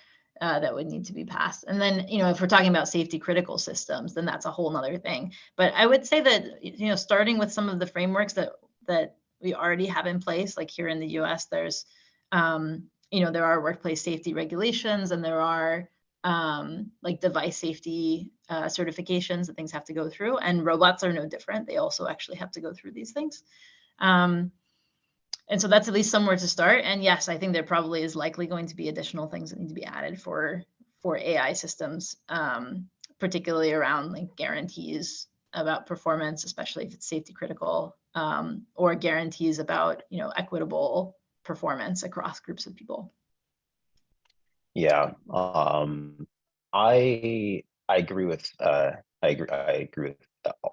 that would need to be passed. And then, if we're talking about safety critical systems, then that's a whole nother thing. But I would say that, starting with some of the frameworks that we already have in place, like here in the US, there's, there are workplace safety regulations, and there are like device safety certifications that things have to go through, and robots are no different. They also actually have to go through these things. And so that's at least somewhere to start. And yes, I think there probably is likely going to be additional things that need to be added for AI systems, particularly around like guarantees about performance, especially if it's safety critical, or guarantees about equitable performance across groups of people. Yeah, I agree with I agree with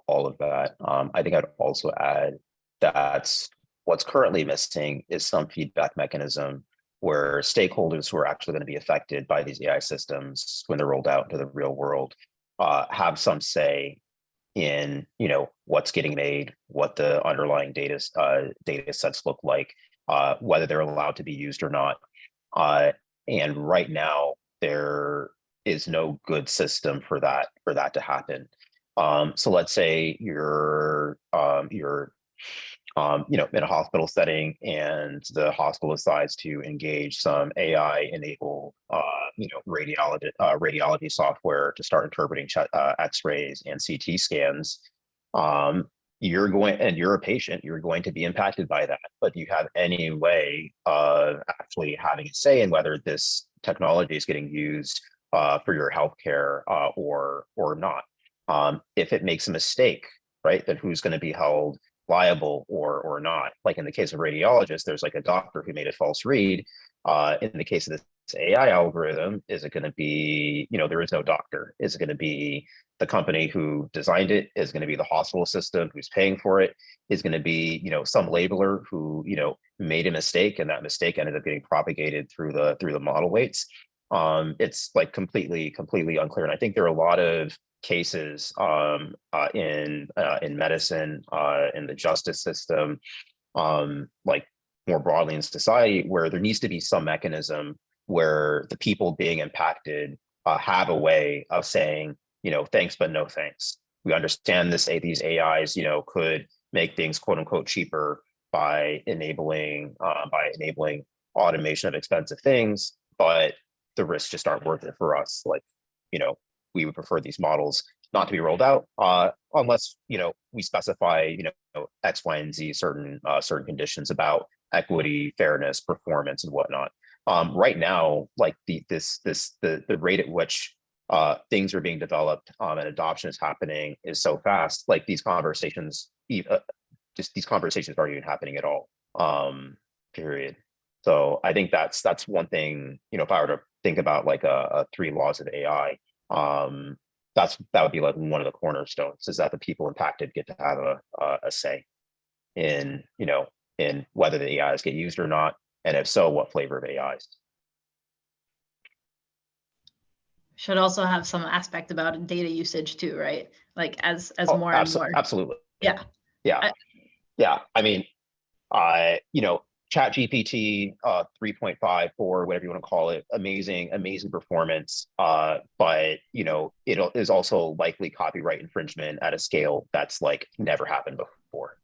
all of that. I think I'd also add that what's currently missing is some feedback mechanism where stakeholders who are actually going to be affected by these AI systems when they're rolled out into the real world have some say in what's getting made, what the underlying data sets look like, whether they're allowed to be used or not. And right now, there is no good system for that to happen. So let's say you're in a hospital setting, and the hospital decides to engage some AI-enabled radiology software to start interpreting X-rays and CT scans. You're a patient, you're going to be impacted by that. But do you have any way of actually having a say in whether this technology is getting used for your healthcare or not? If it makes a mistake, right, then who's going to be held liable or not? Like in the case of radiologists, there's like a doctor who made a false read. In the case of this AI algorithm, is it going to be, there is no doctor? Is it going to be the company who designed it? Is going to be the hospital system who's paying for it? Is going to be, some labeler who, made a mistake, and that mistake ended up getting propagated through the model weights? It's like completely unclear. And I think there are a lot of cases in medicine, in the justice system, like more broadly in society, where there needs to be some mechanism where the people being impacted have a way of saying, thanks, but no thanks. We understand these AIs, could make things quote unquote cheaper by enabling automation of expensive things, but the risks just aren't worth it for us. Like, we would prefer these models not to be rolled out unless we specify X, Y, and Z certain conditions about equity, fairness, performance, and whatnot. Right now, like the rate at which things are being developed and adoption is happening is so fast. Like these conversations, these conversations aren't even happening at all. Period. So I think that's one thing. If I were to think about like a 3 laws of AI, that would be like one of the cornerstones, is that the people impacted get to have a say in in whether the AIs get used or not, and if so, what flavor of AIs. Should also have some aspect about data usage too, right? Like as more and more. Absolutely. Yeah. I mean, Chat GPT 3.5, 4, whatever you want to call it, amazing performance. But it is also likely copyright infringement at a scale that's like never happened before.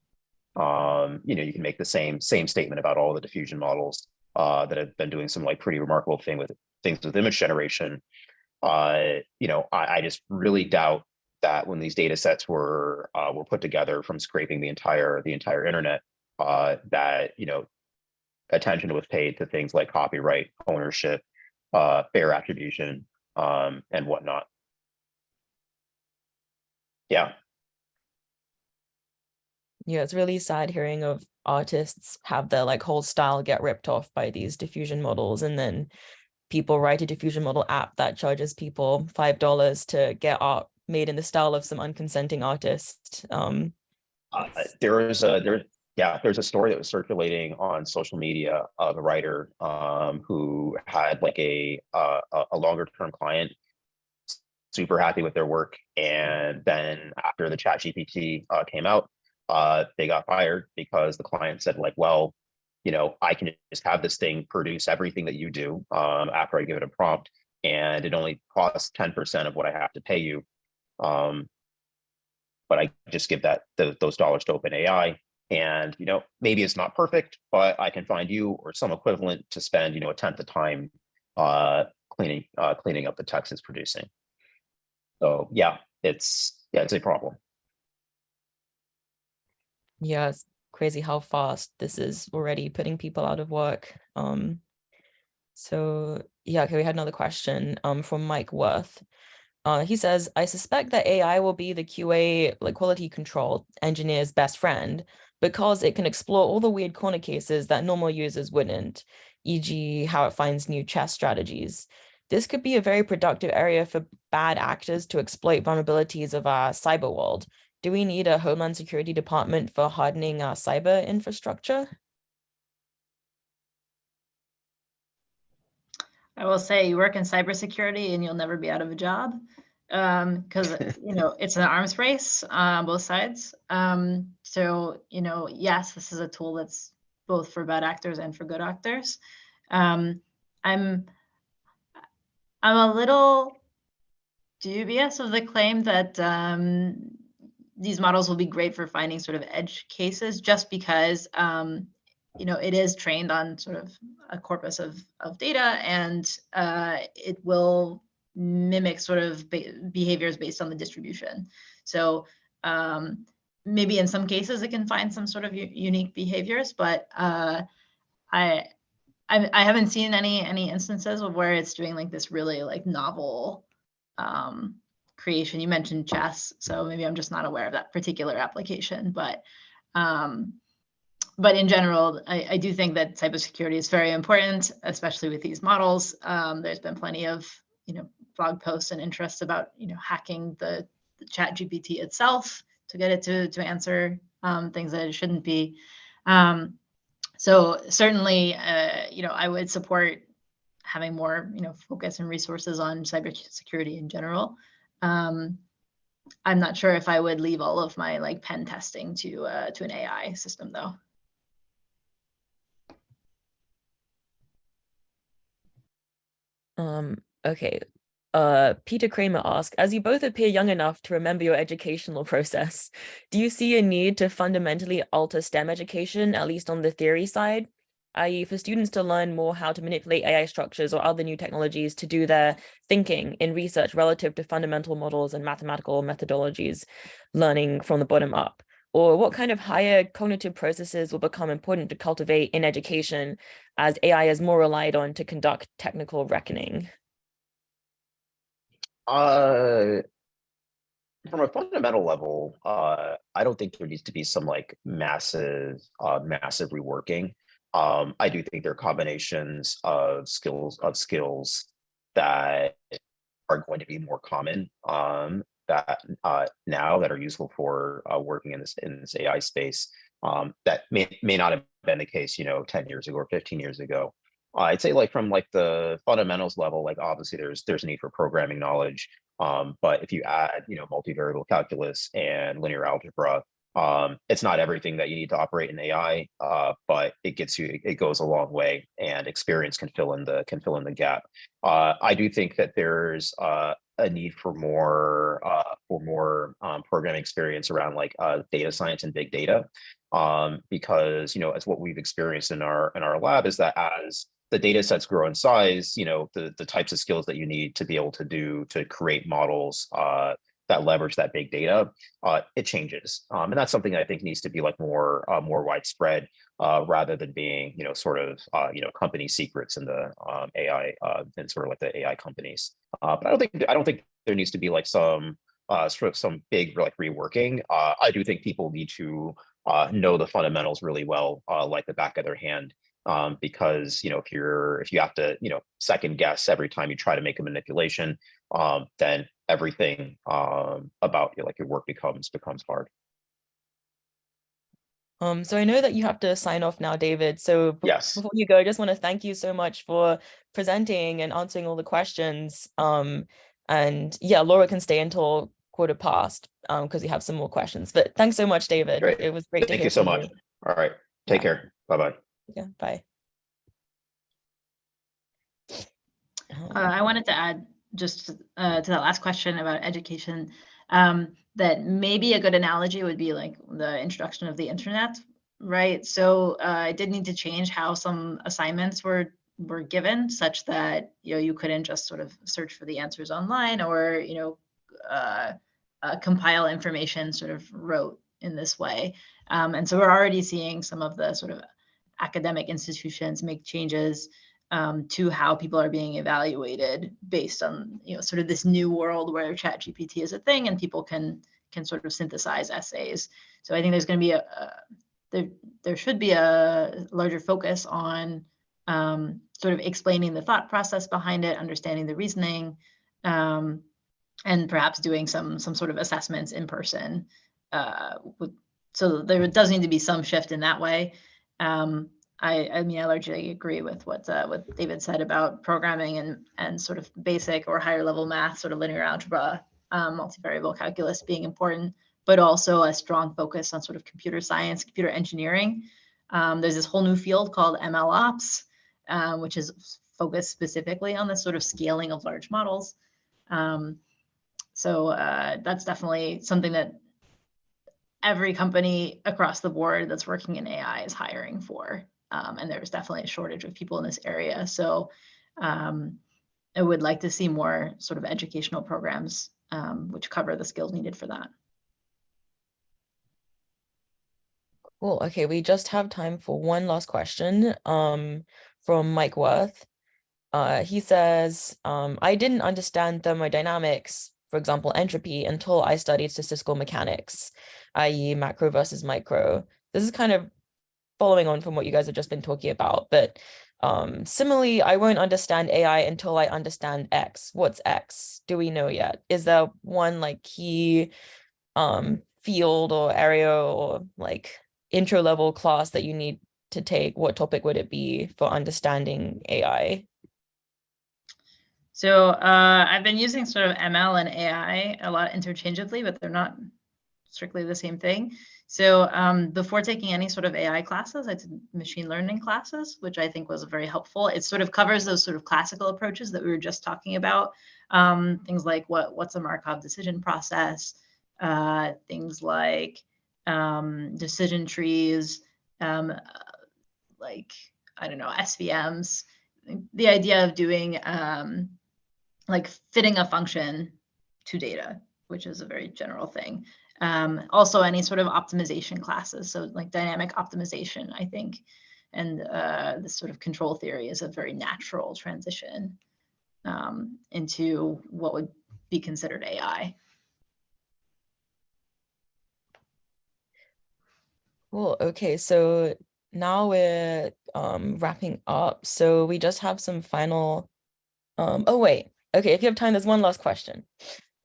You can make the same statement about all the diffusion models that have been doing some like pretty remarkable things with image generation. I just really doubt that when these data sets were put together from scraping the entire internet, that attention was paid to things like copyright, ownership, fair attribution, and whatnot. Yeah, it's really sad hearing of artists have their like whole style get ripped off by these diffusion models, and then people write a diffusion model app that charges people $5 to get art made in the style of some unconsenting artist. there's a story that was circulating on social media of a writer who had like a longer term client, super happy with their work, and then after the Chat GPT came out, they got fired because the client said like, well, I can just have this thing produce everything that you do after I give it a prompt, and it only costs 10% of what I have to pay you. But I just give those dollars to OpenAI, and maybe it's not perfect, but I can find you or some equivalent to spend a tenth the time cleaning up the text it's producing. So it's a problem. Yeah, it's crazy how fast this is already putting people out of work. So yeah, okay, we had another question from Mike Worth. He says, I suspect that AI will be the QA, like quality control engineer's best friend, because it can explore all the weird corner cases that normal users wouldn't, e.g. how it finds new chess strategies. This could be a very productive area for bad actors to exploit vulnerabilities of our cyber world. Do we need a Homeland Security department for hardening our cyber infrastructure? I will say, you work in cybersecurity and you'll never be out of a job, because it's an arms race on both sides. So yes, this is a tool that's both for bad actors and for good actors. I'm a little dubious of the claim that these models will be great for finding sort of edge cases, just because it is trained on sort of a corpus of data, and it will mimic sort of behaviors based on the distribution. So maybe in some cases it can find some sort of unique behaviors, but I haven't seen any instances of where it's doing like this really like novel creation. You mentioned chess, so maybe I'm just not aware of that particular application, but in general, I do think that cybersecurity is very important, especially with these models. There's been plenty of blog posts and interest about hacking the Chat GPT itself to get it to answer things that it shouldn't be. So certainly, I would support having more focus and resources on cybersecurity in general. I'm not sure if I would leave all of my like pen testing to an AI system though. Okay. Peter Kramer asked, as you both appear young enough to remember your educational process, do you see a need to fundamentally alter STEM education, at least on the theory side, i.e. for students to learn more how to manipulate AI structures or other new technologies to do their thinking in research relative to fundamental models and mathematical methodologies, learning from the bottom up? Or what kind of higher cognitive processes will become important to cultivate in education as AI is more relied on to conduct technical reckoning? From a fundamental level, I don't think there needs to be some like massive reworking. I do think there are combinations of skills that are going to be more common that now that are useful for working in this AI space that may not have been the case, 10 years ago or 15 years ago. I'd say like from like the fundamentals level, like obviously there's a need for programming knowledge. But if you add, multivariable calculus and linear algebra, it's not everything that you need to operate in AI, but it goes a long way, and experience can fill in the gap. I do think that there's a need for more programming experience around like data science and big data, because as what we've experienced in our lab is that as the data sets grow in size, the types of skills that you need to be able to create models that leverage that big data, it changes. And that's something that I think needs to be like more widespread rather than being, sort of, company secrets in the AI and sort of like the AI companies. But I don't think there needs to be like some sort of some big like reworking. I do think people need to know the fundamentals really well, like the back of their hand. Because if you have to second guess every time you try to make a manipulation, then everything about like your work becomes hard. So I know that you have to sign off now, David. So Yes. before you go, I just want to thank you so much for presenting and answering all the questions. And yeah, Laura can stay until 15:15 because we have some more questions. But thanks so much, David. Great. It was great to Thank hear you so from much. you. All right. Take care. Bye-bye. Yeah, bye. I wanted to add just to that last question about education, that maybe a good analogy would be like the introduction of the internet, right? So I did need to change how some assignments were given, such that you couldn't just sort of search for the answers online, or compile information sort of rote in this way. And so we're already seeing some of the sort of academic institutions make changes to how people are being evaluated based on sort of this new world where ChatGPT is a thing and people can sort of synthesize essays. So I think there's going to be there should be a larger focus on sort of explaining the thought process behind it, understanding the reasoning, and perhaps doing some sort of assessments in person. So there does need to be some shift in that way. I mean, I largely agree with what David said about programming and sort of basic or higher level math, sort of linear algebra, multivariable calculus being important, but also a strong focus on sort of computer science, computer engineering. There's this whole new field called ML ops, which is focused specifically on the sort of scaling of large models. So that's definitely something that every company across the board that's working in AI is hiring for. And there's definitely a shortage of people in this area. So I would like to see more sort of educational programs which cover the skills needed for that. Cool. Okay, we just have time for one last question from Mike Worth. He says, I didn't understand thermodynamics, for example, entropy, until I studied statistical mechanics, i.e. macro versus micro. This is kind of following on from what you guys have just been talking about, but similarly, I won't understand AI until I understand X. What's X? Do we know yet? Is there one like key field or area or like intro level class that you need to take? What topic would it be for understanding AI? So I've been using sort of ML and AI a lot interchangeably, but they're not strictly the same thing. So before taking any sort of AI classes, I did machine learning classes, which I think was very helpful. It sort of covers those sort of classical approaches that we were just talking about. Things like what's a Markov decision process, things like decision trees, like, I don't know, SVMs. The idea of doing like fitting a function to data, which is a very general thing. Also any sort of optimization classes, so like dynamic optimization, I think, and this sort of control theory is a very natural transition into what would be considered AI. Cool. Okay, so now we're wrapping up. So we just have some final oh wait. Okay, if you have time, there's one last question.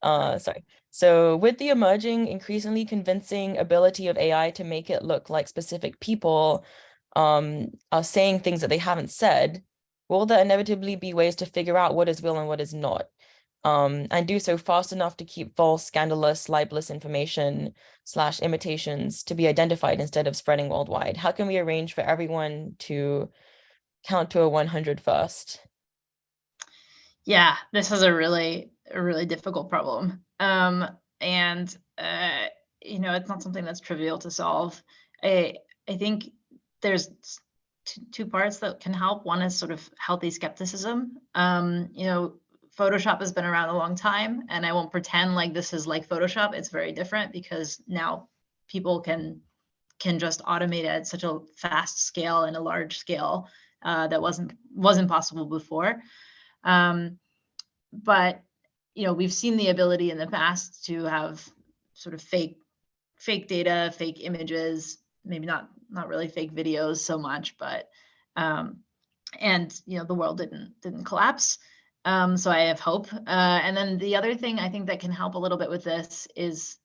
Sorry. So with the emerging, increasingly convincing ability of AI to make it look like specific people are saying things that they haven't said, will there inevitably be ways to figure out what is real and what is not? And do so fast enough to keep false, scandalous, libelous information / imitations to be identified instead of spreading worldwide? How can we arrange for everyone to count to 100 first? Yeah, this is a really difficult problem. And you know, it's not something that's trivial to solve. I think there's two parts that can help. One is sort of healthy skepticism. You know, Photoshop has been around a long time, and I won't pretend like this is like Photoshop. It's very different because now people can just automate at such a fast scale and a large scale that wasn't possible before. But you know, we've seen the ability in the past to have sort of fake data, fake images, maybe not really fake videos so much, but and you know, the world didn't collapse. So I have hope. And then the other thing I think that can help a little bit with this is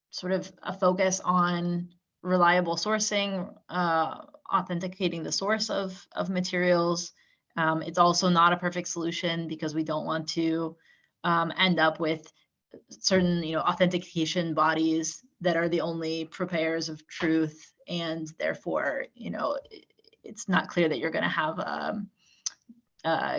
sort of a focus on reliable sourcing, authenticating the source of materials. It's also not a perfect solution because we don't want to end up with certain, you know, authentication bodies that are the only purveyors of truth, and therefore, you know, it's not clear that you're going to have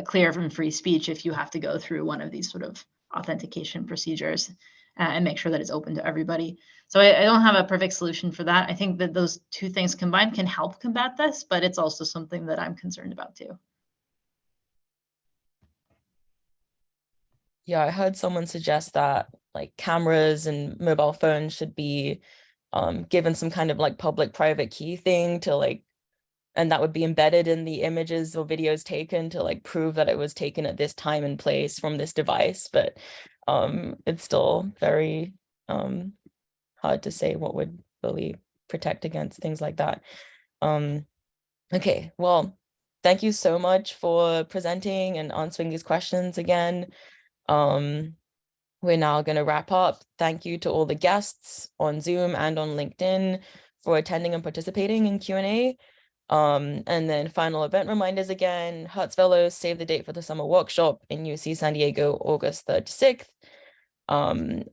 clear and free speech if you have to go through one of these sort of authentication procedures and make sure that it's open to everybody. So I don't have a perfect solution for that. I think that those two things combined can help combat this, but it's also something that I'm concerned about too. Yeah, I heard someone suggest that like cameras and mobile phones should be given some kind of like public-private key thing to like, and that would be embedded in the images or videos taken to like prove that it was taken at this time and place from this device. But it's still very hard to say what would really protect against things like that. Okay, well, thank you so much for presenting and answering these questions again. We're now going to wrap up. Thank you to all the guests on Zoom and on LinkedIn for attending and participating in Q&A. And then final event reminders again: Hertz Fellows, save the date for the summer workshop in UC San Diego, August 3rd to 6th.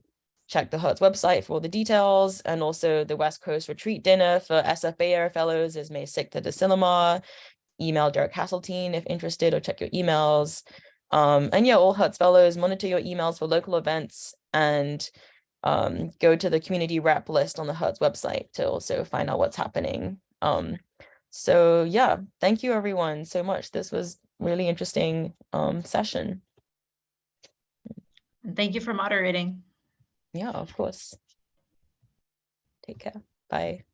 Check the Hertz website for all the details, and also the West Coast retreat dinner for SF Bay Area Fellows is May 6th at the Sillamar. Email Derek Hasseltine if interested, or check your emails. And yeah, all Hertz Fellows, monitor your emails for local events, and go to the community rep list on the Hertz website to also find out what's happening. So yeah, thank you everyone so much. This was really interesting session. And thank you for moderating. Yeah, of course. Take care. Bye.